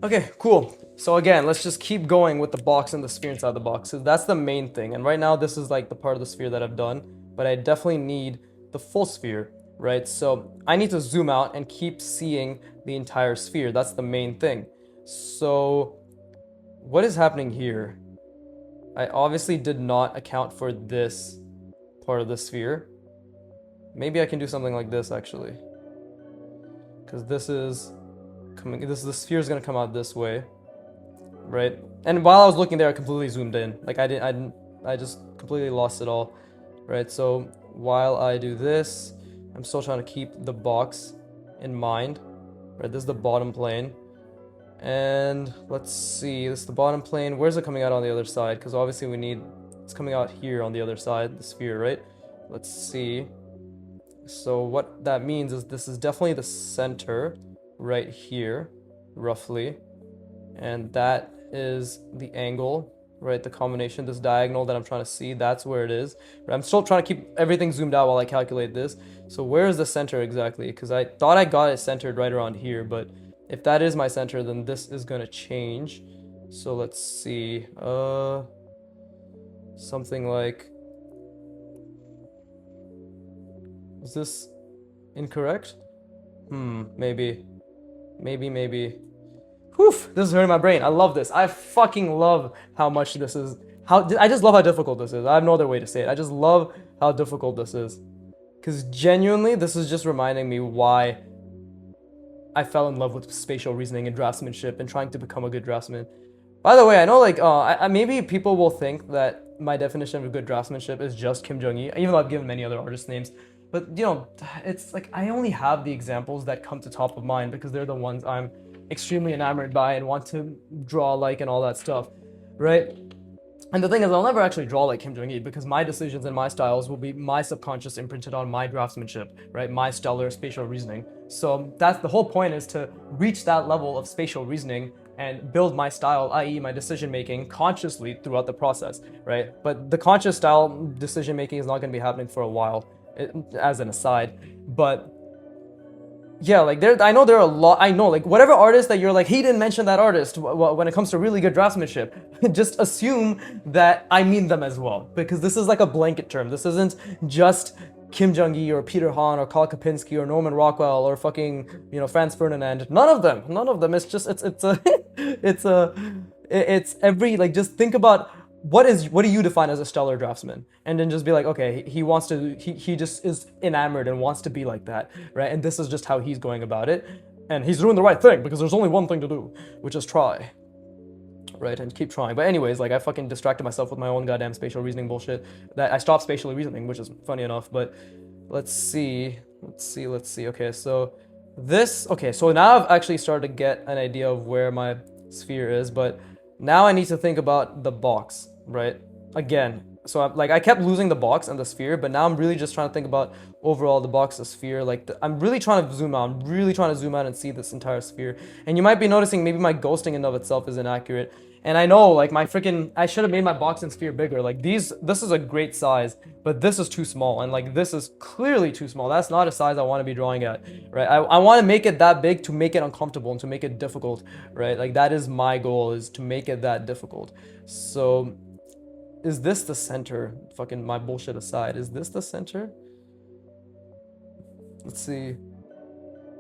Speaker 1: Okay, cool. So again, let's just keep going with the box and the sphere inside the box. So that's the main thing. And right now, this is like the part of the sphere that I've done, but I definitely need the full sphere, right? So I need to zoom out and keep seeing the entire sphere. That's the main thing. So what is happening here? I obviously did not account for this part of the sphere. Maybe I can do something like this actually, because the sphere is gonna come out this way, right? And while I was looking there, I completely zoomed in. Like I just completely lost it all, right? So while I do this, I'm still trying to keep the box in mind, right? This is the bottom plane, and let's see, this is the bottom plane. Where's it coming out on the other side? Because obviously it's coming out here on the other side, the sphere, right? Let's see. So what that means is this is definitely the center right here, roughly, and that is the angle, right? The combination, this diagonal that I'm trying to see, that's where it is. But I'm still trying to keep everything zoomed out while I calculate this. So where is the center exactly? Because I thought I got it centered right around here, but if that is my center, then this is gonna change. So let's see, something like, is this incorrect? Maybe. Whew, this is hurting my brain. I love this. I fucking love how much this is. I just love how difficult this is. I have no other way to say it. I just love how difficult this is. Because genuinely, this is just reminding me why I fell in love with spatial reasoning and draftsmanship and trying to become a good draftsman. By the way, I know, like, maybe people will think that my definition of a good draftsmanship is just Kim Jong-il, even though I've given many other artist names. But, you know, it's like I only have the examples that come to top of mind because they're the ones I'm extremely enamored by and want to draw like and all that stuff, right? And the thing is, I'll never actually draw like Kim Jong-il because my decisions and my styles will be my subconscious imprinted on my draftsmanship, right? My stellar spatial reasoning. So that's the whole point, is to reach that level of spatial reasoning and build my style, i.e. my decision making, consciously throughout the process, right? But the conscious style decision making is not going to be happening for a while, as an aside. But yeah, like I know there are a lot. I know, like, whatever artist that you're like, he didn't mention that artist when it comes to really good draftsmanship, just assume that I mean them as well, because this is like a blanket term. This isn't just Kim Jong-il or Peter Han or Karl Kapinski or Norman Rockwell or fucking, you know, Franz Ferdinand. None of them. It's just it's every, like, just think about what do you define as a stellar draftsman, and then just be like, okay, he just is enamored and wants to be like that, right? And this is just how he's going about it, and he's doing the right thing because there's only one thing to do, which is try, right? And keep trying. But anyways, like, I fucking distracted myself with my own goddamn spatial reasoning bullshit that I stopped spatially reasoning, which is funny enough. But let's see. Okay, so now I've actually started to get an idea of where my sphere is, but now I need to think about the box, right? Again, so I kept losing the box and the sphere, but now I'm really just trying to think about overall the box, the sphere. Like, I'm really trying to zoom out. I'm really trying to zoom out and see this entire sphere. And you might be noticing maybe my ghosting in and of itself is inaccurate. And I know, like, I should have made my box and sphere bigger. Like, this is a great size, but this is too small. And, like, this is clearly too small. That's not a size I want to be drawing at, right? I want to make it that big to make it uncomfortable and to make it difficult, right? Like, that is my goal, is to make it that difficult. So, is this the center? Fucking my bullshit aside, is this the center? Let's see.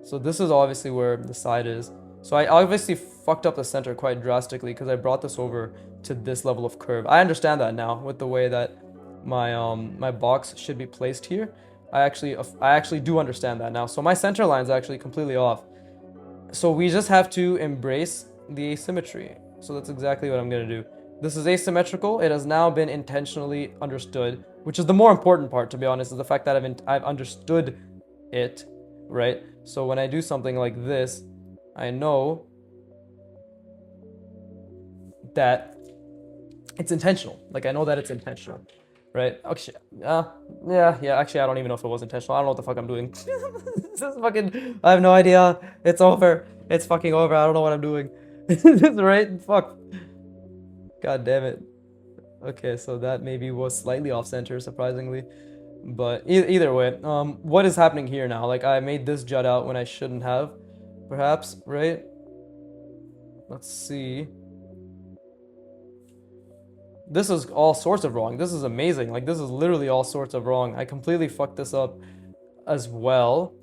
Speaker 1: So this is obviously where the side is. So I obviously fucked up the center quite drastically because I brought this over to this level of curve. I understand that now with the way that my box should be placed here. I actually do understand that now. So my center line is actually completely off. So we just have to embrace the asymmetry. So that's exactly what I'm gonna do. This is asymmetrical. It has now been intentionally understood, which is the more important part, to be honest, is the fact that I've understood it, right? So when I do something like this, I know that it's intentional. Like, I know that it's intentional, right? Actually, yeah. Actually, I don't even know if it was intentional. I don't know what the fuck I'm doing. This is fucking. I have no idea. It's over. It's fucking over. I don't know what I'm doing. Right? Fuck. God damn it. Okay, so that maybe was slightly off center, surprisingly. But either way, what is happening here now? Like, I made this jut out when I shouldn't have, perhaps, right? Let's see. This is all sorts of wrong. This is amazing. Like, this is literally all sorts of wrong. I completely fucked this up as well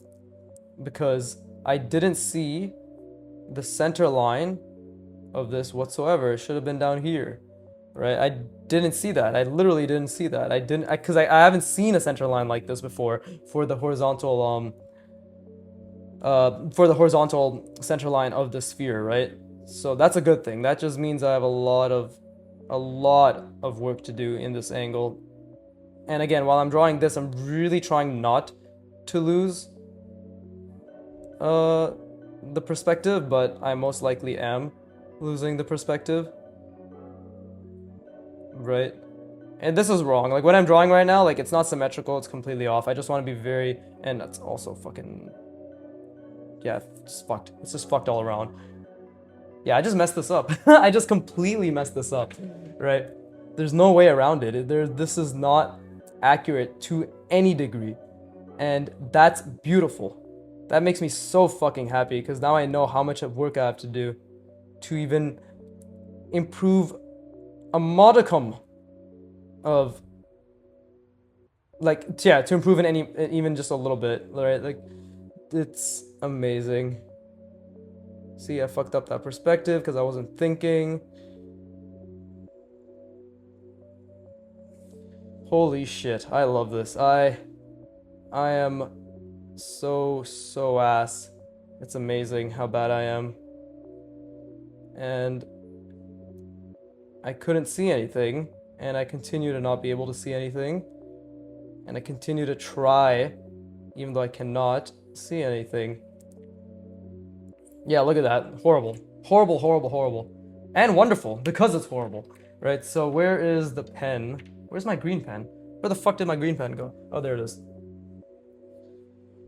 Speaker 1: because I didn't see the center line of this whatsoever. It should have been down here, right? I didn't see that. I literally didn't see that. Because I haven't seen a center line like this before for the horizontal center line of the sphere, right? So that's a good thing. That just means I have a lot of work to do in this angle. And again, while I'm drawing this, I'm really trying not to lose the perspective, but I most likely am losing the perspective, right? And this is wrong. Like, what I'm drawing right now, like, it's not symmetrical, it's completely off. I just want to be very, and that's also fucking, yeah, it's fucked. It's just fucked all around. Yeah, I just messed this up. I just completely messed this up, right? There's no way around it. This is not accurate to any degree, and that's beautiful. That makes me so fucking happy, because now I know how much of work I have to do to even improve a modicum of, like, yeah, to improve in even just a little bit, right? Like, it's amazing. See, I fucked up that perspective because I wasn't thinking. Holy shit, I love this. I am so ass. It's amazing how bad I am. And I couldn't see anything, and I continue to not be able to see anything, and I continue to try even though I cannot see anything. Yeah, look at that. Horrible. Horrible. And wonderful, because it's horrible. Right, so where is the pen? Where's my green pen? Where the fuck did my green pen go? Oh, there it is.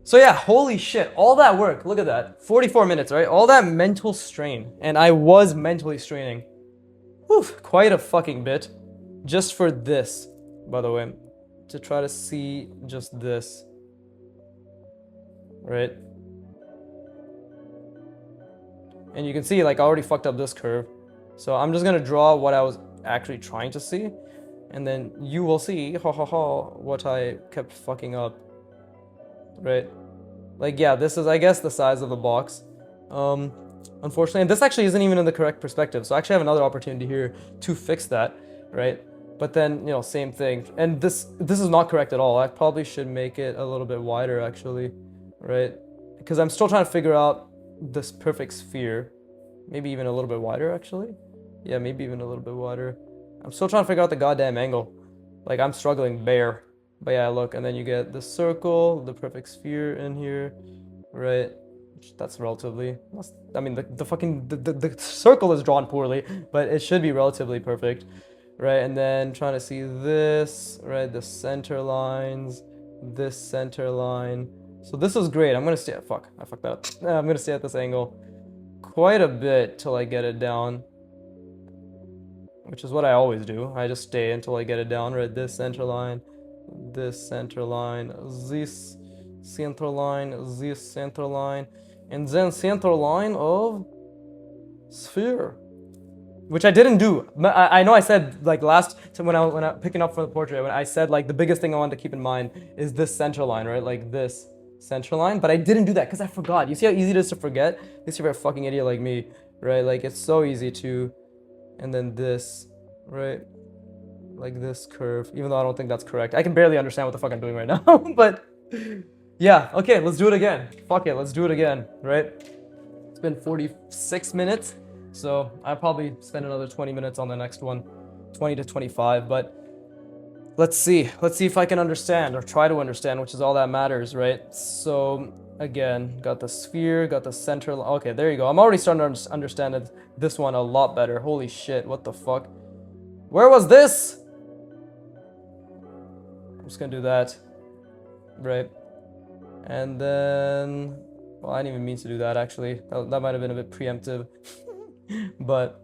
Speaker 1: So yeah, holy shit, all that work, look at that. 44 minutes, right? All that mental strain, and I was mentally straining. Whew, quite a fucking bit. Just for this, by the way. To try to see just this. Right? And you can see, like, I already fucked up this curve. So I'm just gonna draw what I was actually trying to see. And then you will see, ha ha ha, what I kept fucking up. Right? Like, yeah, this is, I guess, the size of the box. Unfortunately, and this actually isn't even in the correct perspective, so I actually have another opportunity here to fix that, right? But then, you know, same thing. And this is not correct at all. I probably should make it a little bit wider, actually, right? Because I'm still trying to figure out this perfect sphere. Maybe even a little bit wider, actually. Yeah, maybe even a little bit wider. I'm still trying to figure out the goddamn angle. Like, I'm struggling bare. But yeah, look, and then you get the circle, the perfect sphere in here, right? That's relatively, I mean, the circle is drawn poorly, but it should be relatively perfect, right? And then trying to see this, right? The center lines, this center line. So this is great. I'm gonna stay at, fuck, I fucked that up. I'm gonna stay at this angle quite a bit till I get it down, which is what I always do. I just stay until I get it down, right? This center line, this center line, this center line, this center line, and then center line of sphere, which I didn't do. I know I said, like, last time when I picking up for the portrait, when I said, like, the biggest thing I wanted to keep in mind is this center line, right? Like this center line, but I didn't do that because I forgot. You see how easy it is to forget? At least if you're a fucking idiot like me, right? Like, it's so easy to, and then this, right? Like this curve, even though I don't think that's correct. I can barely understand what the fuck I'm doing right now, but yeah, okay, let's do it again. Fuck it, let's do it again, right? It's been 46 minutes, so I'll probably spend another 20 minutes on the next one, 20 to 25, but let's see if I can understand, or try to understand, which is all that matters, right? So again, got the sphere, got the center, okay, there you go. I'm already starting to understand this one a lot better. Holy shit, what the fuck? Where was this? I'm just gonna do that, right? And then, well, I didn't even mean to do that, actually. That might have been a bit preemptive. But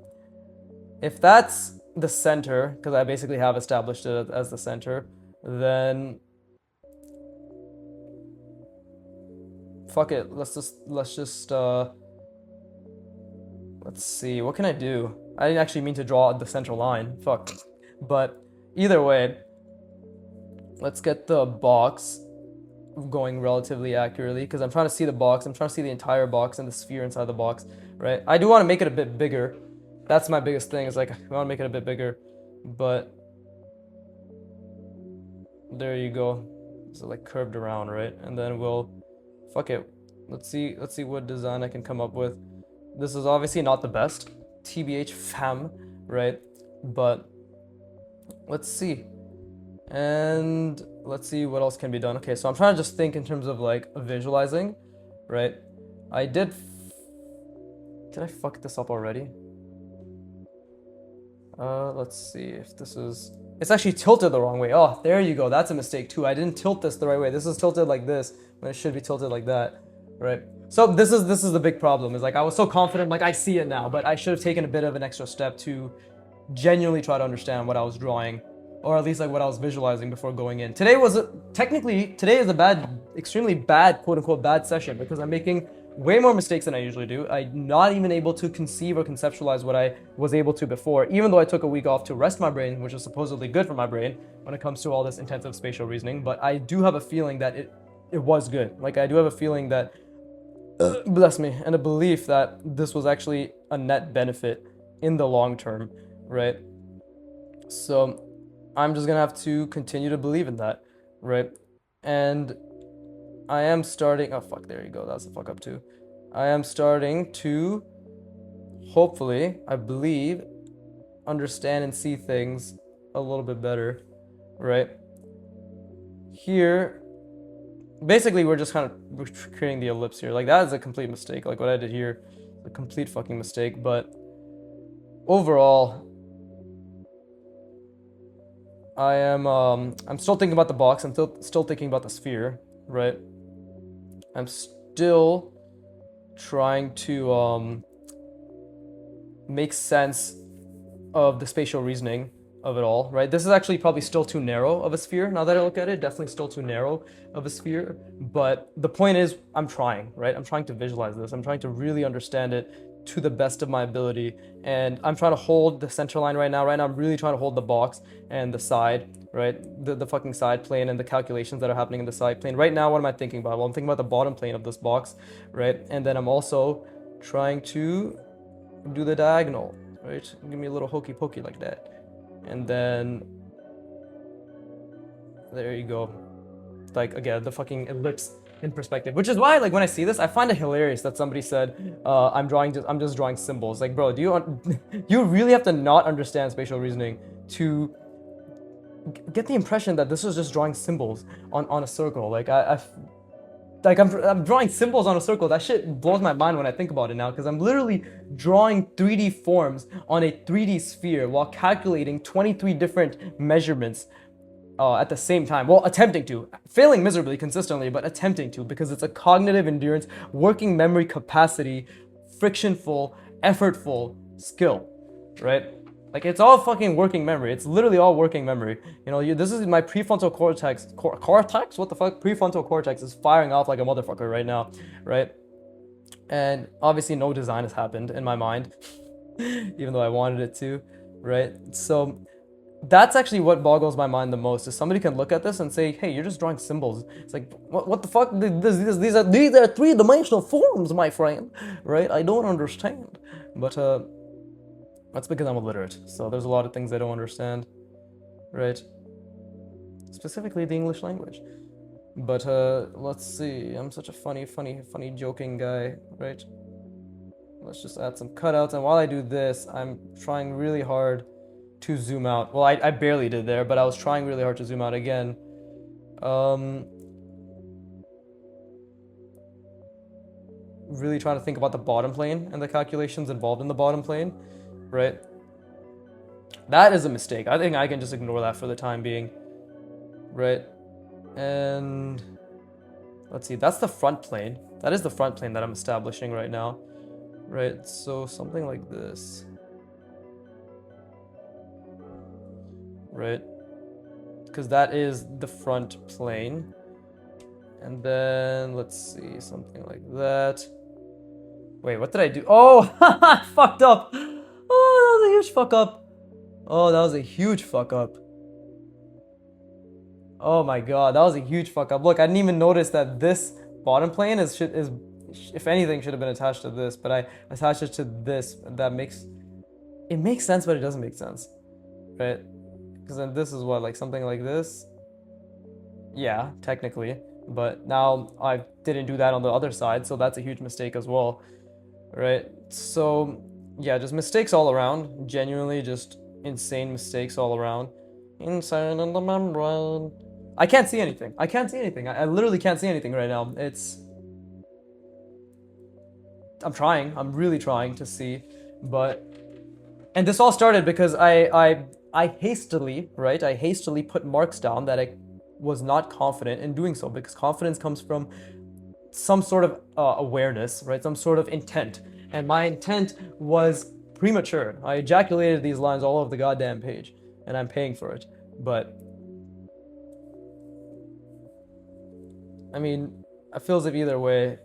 Speaker 1: if that's the center, because I basically have established it as the center, then fuck it. Let's see, what can I do? I didn't actually mean to draw the central line. Fuck. But either way, let's get the box going relatively accurately, because I'm trying to see the box. I'm trying to see the entire box and the sphere inside the box, right? I do want to make it a bit bigger. That's my biggest thing, is like, I want to make it a bit bigger, but there you go. So like curved around, right? And then we'll, fuck it. Let's see what design I can come up with. This is obviously not the best, TBH fam, right? But let's see. And let's see what else can be done. Okay, so I'm trying to just think in terms of like visualizing, right? Did I fuck this up already? Let's see if this is, it's actually tilted the wrong way. Oh, there you go. That's a mistake too. I didn't tilt this the right way. This is tilted like this when it should be tilted like that, right? So this is the big problem, is like, I was so confident, like, I see it now, but I should have taken a bit of an extra step to genuinely try to understand what I was drawing, or at least like what I was visualizing before going in. Today is a extremely bad, quote unquote, bad session, because I'm making way more mistakes than I usually do. I'm not even able to conceive or conceptualize what I was able to before, even though I took a week off to rest my brain, which is supposedly good for my brain when it comes to all this intensive spatial reasoning. But I do have a feeling that it was good. Like, I do have a feeling that, bless me, and a belief that this was actually a net benefit in the long term, right? So I'm just gonna have to continue to believe in that, right? And I am starting, oh fuck, there you go, that's a fuck up too. I am starting to, hopefully, I believe, understand and see things a little bit better, right? Here, basically we're just kind of creating the ellipse here. Like, that is a complete mistake. Like, what I did here, a complete fucking mistake, but overall, I'm still thinking about the box. I'm still thinking about the sphere, right? I'm still trying to make sense of the spatial reasoning of it all, right? This is actually probably still too narrow of a sphere. Now that I look at it, definitely still too narrow of a sphere. But the point is, I'm trying, right? I'm trying to visualize this. I'm trying to really understand it to the best of my ability. And I'm trying to hold the center line right now. Right now, I'm really trying to hold the box and the side, right? The fucking side plane and the calculations that are happening in the side plane. Right now, what am I thinking about? Well, I'm thinking about the bottom plane of this box, right? And then I'm also trying to do the diagonal, right? Give me a little hokey pokey like that. And then there you go. Like again, the fucking ellipse in perspective, which is why, like, when I see this, I find it hilarious that somebody said, I'm just drawing symbols. Like, bro, do you you really have to not understand spatial reasoning to get the impression that this is just drawing symbols on a circle? Like, I'm drawing symbols on a circle. That shit blows my mind when I think about it now, because I'm literally drawing 3D forms on a 3D sphere while calculating 23 different measurements at the same time. Well, attempting to. Failing miserably consistently, but attempting to, because it's a cognitive endurance, working memory capacity, frictionful, effortful skill, right? Like, it's all fucking working memory. It's literally all working memory. You know, this is my prefrontal cortex. Cortex? What the fuck? Prefrontal cortex is firing off like a motherfucker right now, right? And obviously no design has happened in my mind, even though I wanted it to, right? So that's actually what boggles my mind the most, is somebody can look at this and say, hey, you're just drawing symbols. It's like, what the fuck? These are three-dimensional forms, my friend, right? I don't understand. But that's because I'm illiterate, so there's a lot of things I don't understand, right? Specifically the English language. But let's see, I'm such a funny joking guy, right? Let's just add some cutouts, and while I do this, I'm trying really hard to zoom out. Well, I barely did there, but I was trying really hard to zoom out again. Really trying to think about the bottom plane and the calculations involved in the bottom plane, right? That is a mistake. I think I can just ignore that for the time being, right? And let's see, that's the front plane. That is the front plane that I'm establishing right now, right? So something like this, right? Because that is the front plane. And then let's see, something like that. Wait, what did I do? Oh, I fucked up. Oh, that was a huge fuck up. Oh, that was a huge fuck up. Oh my god, that was a huge fuck up. Look, I didn't even notice that this bottom plane is if anything, should have been attached to this, but I attached it to this. That makes sense, but it doesn't make sense, right? Because then this is what, like something like this. Yeah, technically, but now I didn't do that on the other side, so that's a huge mistake as well, right? So yeah, just mistakes all around. Genuinely, just insane mistakes all around. Insane in the membrane. I can't see anything. I can't see anything. I literally can't see anything right now. I'm trying. I'm really trying to see, but. And this all started because I hastily, right? I hastily put marks down that I was not confident in doing so, because confidence comes from some sort of awareness, right? Some sort of intent. And my intent was premature. I ejaculated these lines all over the goddamn page, and I'm paying for it. But I mean, I feel as if either way,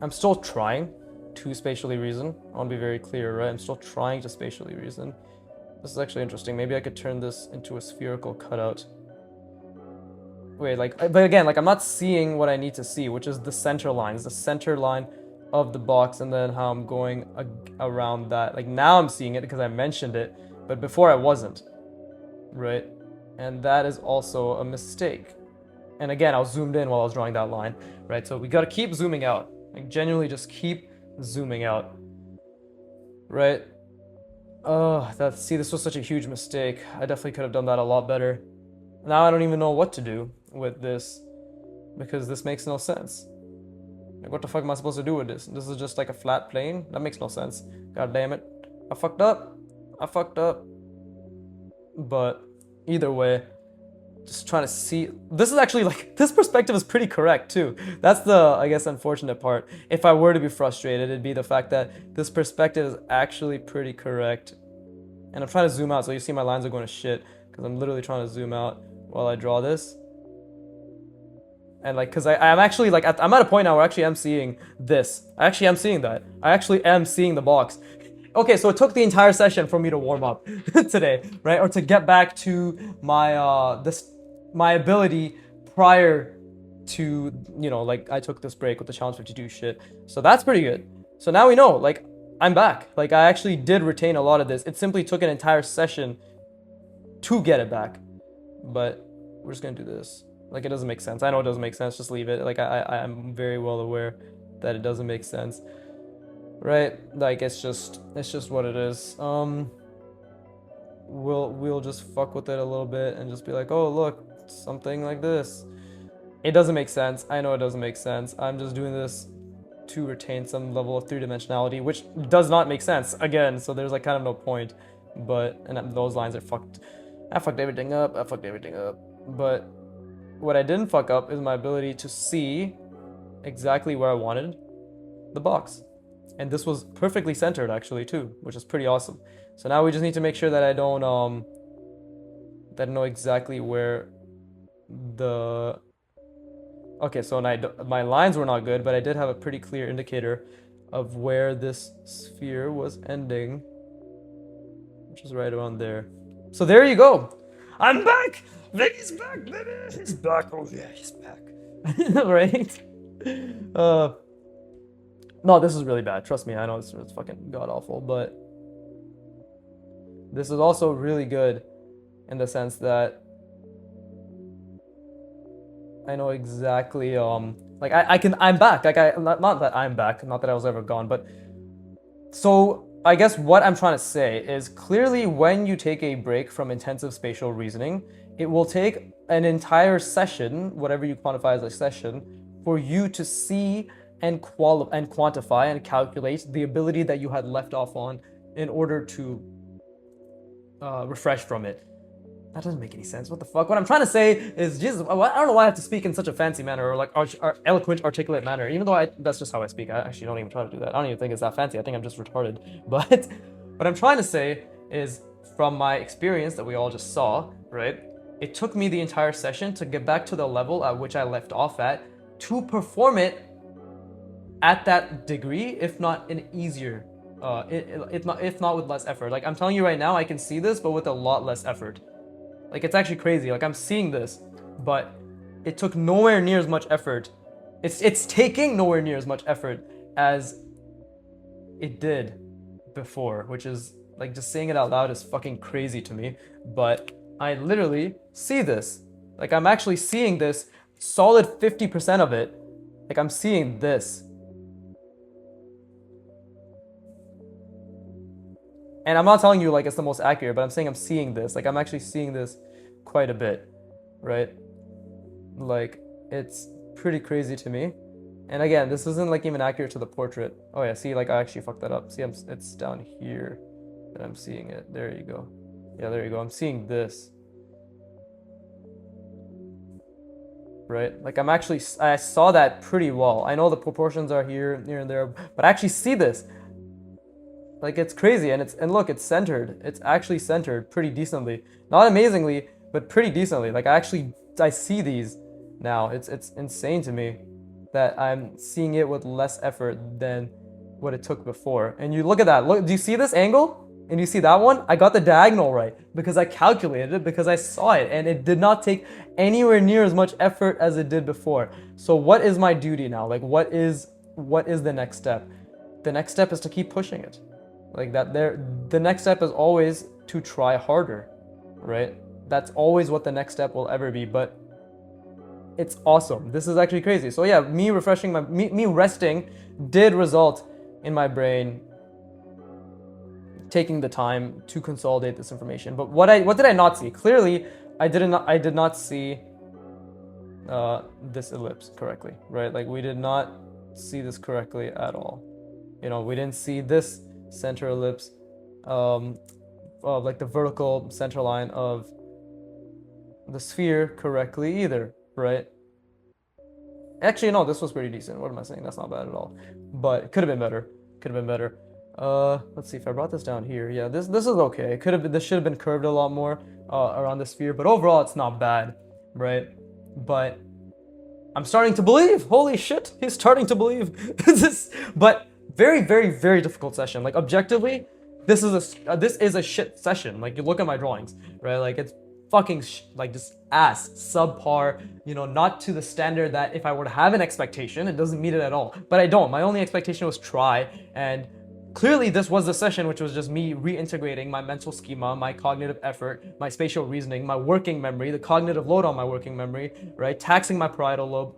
Speaker 1: I'm still trying to spatially reason. I want to be very clear, right? I'm still trying to spatially reason. This is actually interesting. Maybe I could turn this into a spherical cutout. Wait, but again, I'm not seeing what I need to see, which is the center line. It's the center line of the box, and then how I'm going around that. Like, now I'm seeing it because I mentioned it, but before I wasn't, right? And that is also a mistake. And again, I was zoomed in while I was drawing that line, right? So we gotta keep zooming out. Like, genuinely just keep zooming out, right? Oh, this was such a huge mistake. I definitely could have done that a lot better. Now I don't even know what to do with this, because this makes no sense. Like, what the fuck am I supposed to do with this? This is just like a flat plane? That makes no sense. God damn it. I fucked up. But either way, Just trying to see. This is actually like, this perspective is pretty correct too. That's the, I guess, unfortunate part. If I were to be frustrated, it'd be the fact that this perspective is actually pretty correct. And I'm trying to zoom out, so you see my lines are going to shit because I'm literally trying to zoom out while I draw this. And like, because I'm actually like, I'm at a point now where actually I'm seeing this. I actually am seeing that. I actually am seeing the box. Okay, so it took the entire session for me to warm up today, right? Or to get back to my my ability prior to, you know, like I took this break with the challenge 52 shit. So that's pretty good. So now we know, like, I'm back. Like, I actually did retain a lot of this. It simply took an entire session to get it back. But we're just gonna do this. Like, it doesn't make sense. I know it doesn't make sense. Just leave it. Like, I'm very well aware that it doesn't make sense. Right? Like, it's just what it is. We'll just fuck with it a little bit and just be like, oh, look, something like this. It doesn't make sense. I know it doesn't make sense. I'm just doing this to retain some level of three-dimensionality, which does not make sense, again, so there's like kind of no point. But, and those lines are fucked. I fucked everything up. But what I didn't fuck up is my ability to see exactly where I wanted the box. And this was perfectly centered actually too, which is pretty awesome. So now we just need to make sure that I don't that I know exactly where the, okay, so my lines were not good, but I did have a pretty clear indicator of where this sphere was ending, which is right around there. So there you go. I'm back. Vicky's back, baby. He's back. Oh yeah, he's back. Right? No, this is really bad. Trust me, I know it's fucking god awful, but this is also really good in the sense that I know exactly like I'm back. Like not that I'm back, not that I was ever gone, but so I guess what I'm trying to say is clearly when you take a break from intensive spatial reasoning, it will take an entire session, whatever you quantify as a session, for you to see and quantify and calculate the ability that you had left off on in order to refresh from it. That doesn't make any sense. What the fuck? What I'm trying to say is, Jesus, I don't know why I have to speak in such a fancy manner or like eloquent, articulate manner, even though that's just how I speak. I actually don't even try to do that. I don't even think it's that fancy. I think I'm just retarded. But what I'm trying to say is, from my experience that we all just saw, right? It took me the entire session to get back to the level at which I left off at to perform it at that degree, if not an easier, if not with less effort. Like I'm telling you right now, I can see this, but with a lot less effort. Like it's actually crazy. Like I'm seeing this, but it took nowhere near as much effort. It's taking nowhere near as much effort as it did before, which is like just saying it out loud is fucking crazy to me. But I literally see this. Like I'm actually seeing this solid 50% of it. Like I'm seeing this. And I'm not telling you like it's the most accurate, but I'm saying I'm seeing this. Like I'm actually seeing this quite a bit, right? Like it's pretty crazy to me. And again, this isn't like even accurate to the portrait. Oh yeah, see, like I actually fucked that up. See, it's down here that I'm seeing it. There you go. Yeah, there you go. I'm seeing this. Right? Like I saw that pretty well. I know the proportions are here and there, but I actually see this. Like it's crazy, and look, it's centered. It's actually centered pretty decently. Not amazingly, but pretty decently. Like I see these now. It's insane to me that I'm seeing it with less effort than what it took before. And you look at that. Look, do you see this angle? And you see that one? I got the diagonal right because I calculated it, because I saw it, and it did not take anywhere near as much effort as it did before. So what is my duty now? Like what is the next step? The next step is to keep pushing it. Like that the next step is always to try harder, right? That's always what the next step will ever be, but it's awesome. This is actually crazy. So yeah, me resting did result in my brain taking the time to consolidate this information. But what did I not see? Clearly, I did not see this ellipse correctly, right? Like we did not see this correctly at all. You know, we didn't see this center ellipse, like the vertical center line of the sphere correctly either, right? Actually, no, this was pretty decent. What am I saying? That's not bad at all. But it could have been better. Could have been better. Let's see if I brought this down here. Yeah, this is okay. It could have been, this should have been curved a lot more around the sphere, but overall it's not bad, right? But I'm starting to believe. Holy shit, he's starting to believe. But very, very, very difficult session. Like objectively, this is a shit session. Like you look at my drawings, right? Like it's fucking like just ass, subpar. You know, not to the standard that if I were to have an expectation, it doesn't meet it at all. But I don't. My only expectation was try, and clearly this was the session which was just me reintegrating my mental schema, my cognitive effort, my spatial reasoning, my working memory, the cognitive load on my working memory, right? Taxing my parietal lobe,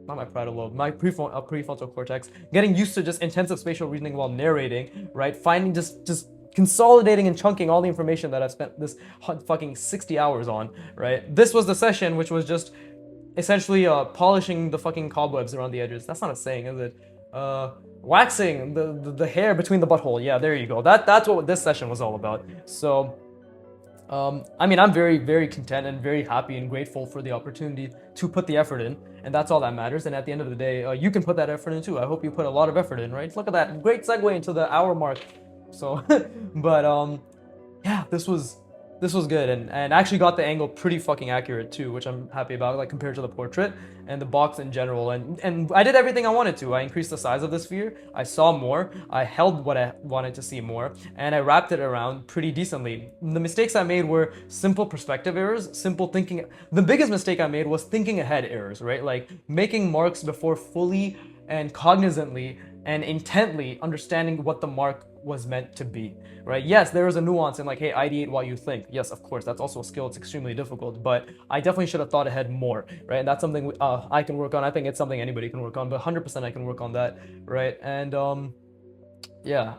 Speaker 1: not my parietal lobe, my prefrontal cortex, getting used to just intensive spatial reasoning while narrating, right? Finding just consolidating and chunking all the information that I've spent this fucking 60 hours on, right? This was the session which was just essentially polishing the fucking cobwebs around the edges. That's not a saying, is it? Waxing the hair between the butthole. Yeah, there you go. That's what this session was all about. So, I mean, I'm very, very content and very happy and grateful for the opportunity to put the effort in, and that's all that matters. And at the end of the day, you can put that effort in too. I hope you put a lot of effort in, right? Look at that. Great segue into the hour mark. So, but yeah, this was good, and actually got the angle pretty fucking accurate too, which I'm happy about, like compared to the portrait and the box in general. And I did everything I wanted to. I increased the size of the sphere, I saw more, I held what I wanted to see more, and I wrapped it around pretty decently. The mistakes I made were simple perspective errors, simple thinking. The biggest mistake I made was thinking ahead errors, right? Like making marks before fully and cognizantly and intently understanding what the mark was meant to be, right? Yes, there is a nuance in like, hey, ideate while you think. Yes, of course, that's also a skill. It's extremely difficult, but I definitely should have thought ahead more, right? And that's something I can work on. I think it's something anybody can work on, but 100% I can work on that, right? And yeah,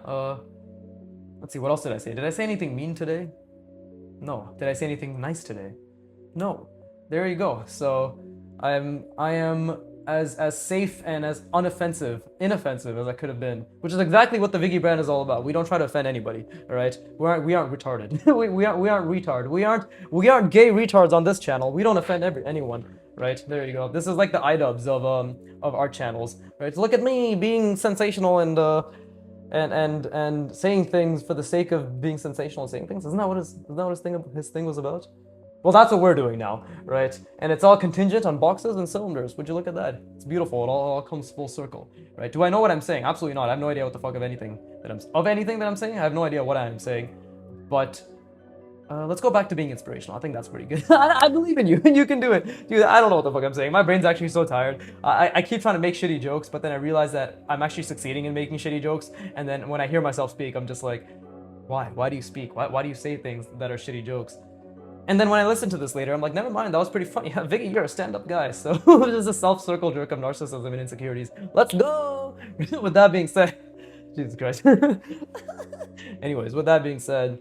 Speaker 1: let's see, what else did I say? Did I say anything mean today? No. Did I say anything nice today? No. There you go. So I am as safe and as inoffensive as I could have been, which is exactly what the Viggy brand is all about. We don't try to offend anybody, all right? We aren't retarded. we aren't retard. We aren't gay retards on this channel. We don't offend anyone, right? There you go. This is like the iDubbbz of our channels, right? Look at me being sensational and saying things for the sake of being sensational and saying things. Isn't that what his thing was about? Well, that's what we're doing now, right? And it's all contingent on boxes and cylinders. Would you look at that? It's beautiful. It all comes full circle, right? Do I know what I'm saying? Absolutely not. I have no idea what the fuck of anything that I'm saying. I have no idea what I'm saying. But let's go back to being inspirational. I think that's pretty good. I believe in you. You can do it. Dude, I don't know what the fuck I'm saying. My brain's actually so tired. I keep trying to make shitty jokes, but then I realize that I'm actually succeeding in making shitty jokes. And then when I hear myself speak, I'm just like, why? Why do you speak? Why do you say things that are shitty jokes? And then when I listen to this later, I'm like, never mind, that was pretty funny. Yeah, Viggy, you're a stand-up guy. So this is a self-circle jerk of narcissism and insecurities. Let's go! With that being said, Jesus Christ. Anyways, with that being said,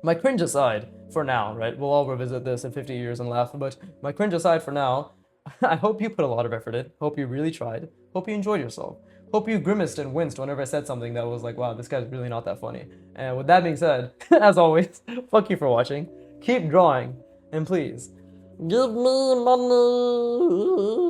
Speaker 1: my cringe aside for now, right? We'll all revisit this in 50 years and laugh, but my cringe aside for now, I hope you put a lot of effort in. Hope you really tried. Hope you enjoyed yourself. Hope you grimaced and winced whenever I said something that was like, wow, this guy's really not that funny. And with that being said, as always, fuck you for watching. Keep drawing, and please, give me money.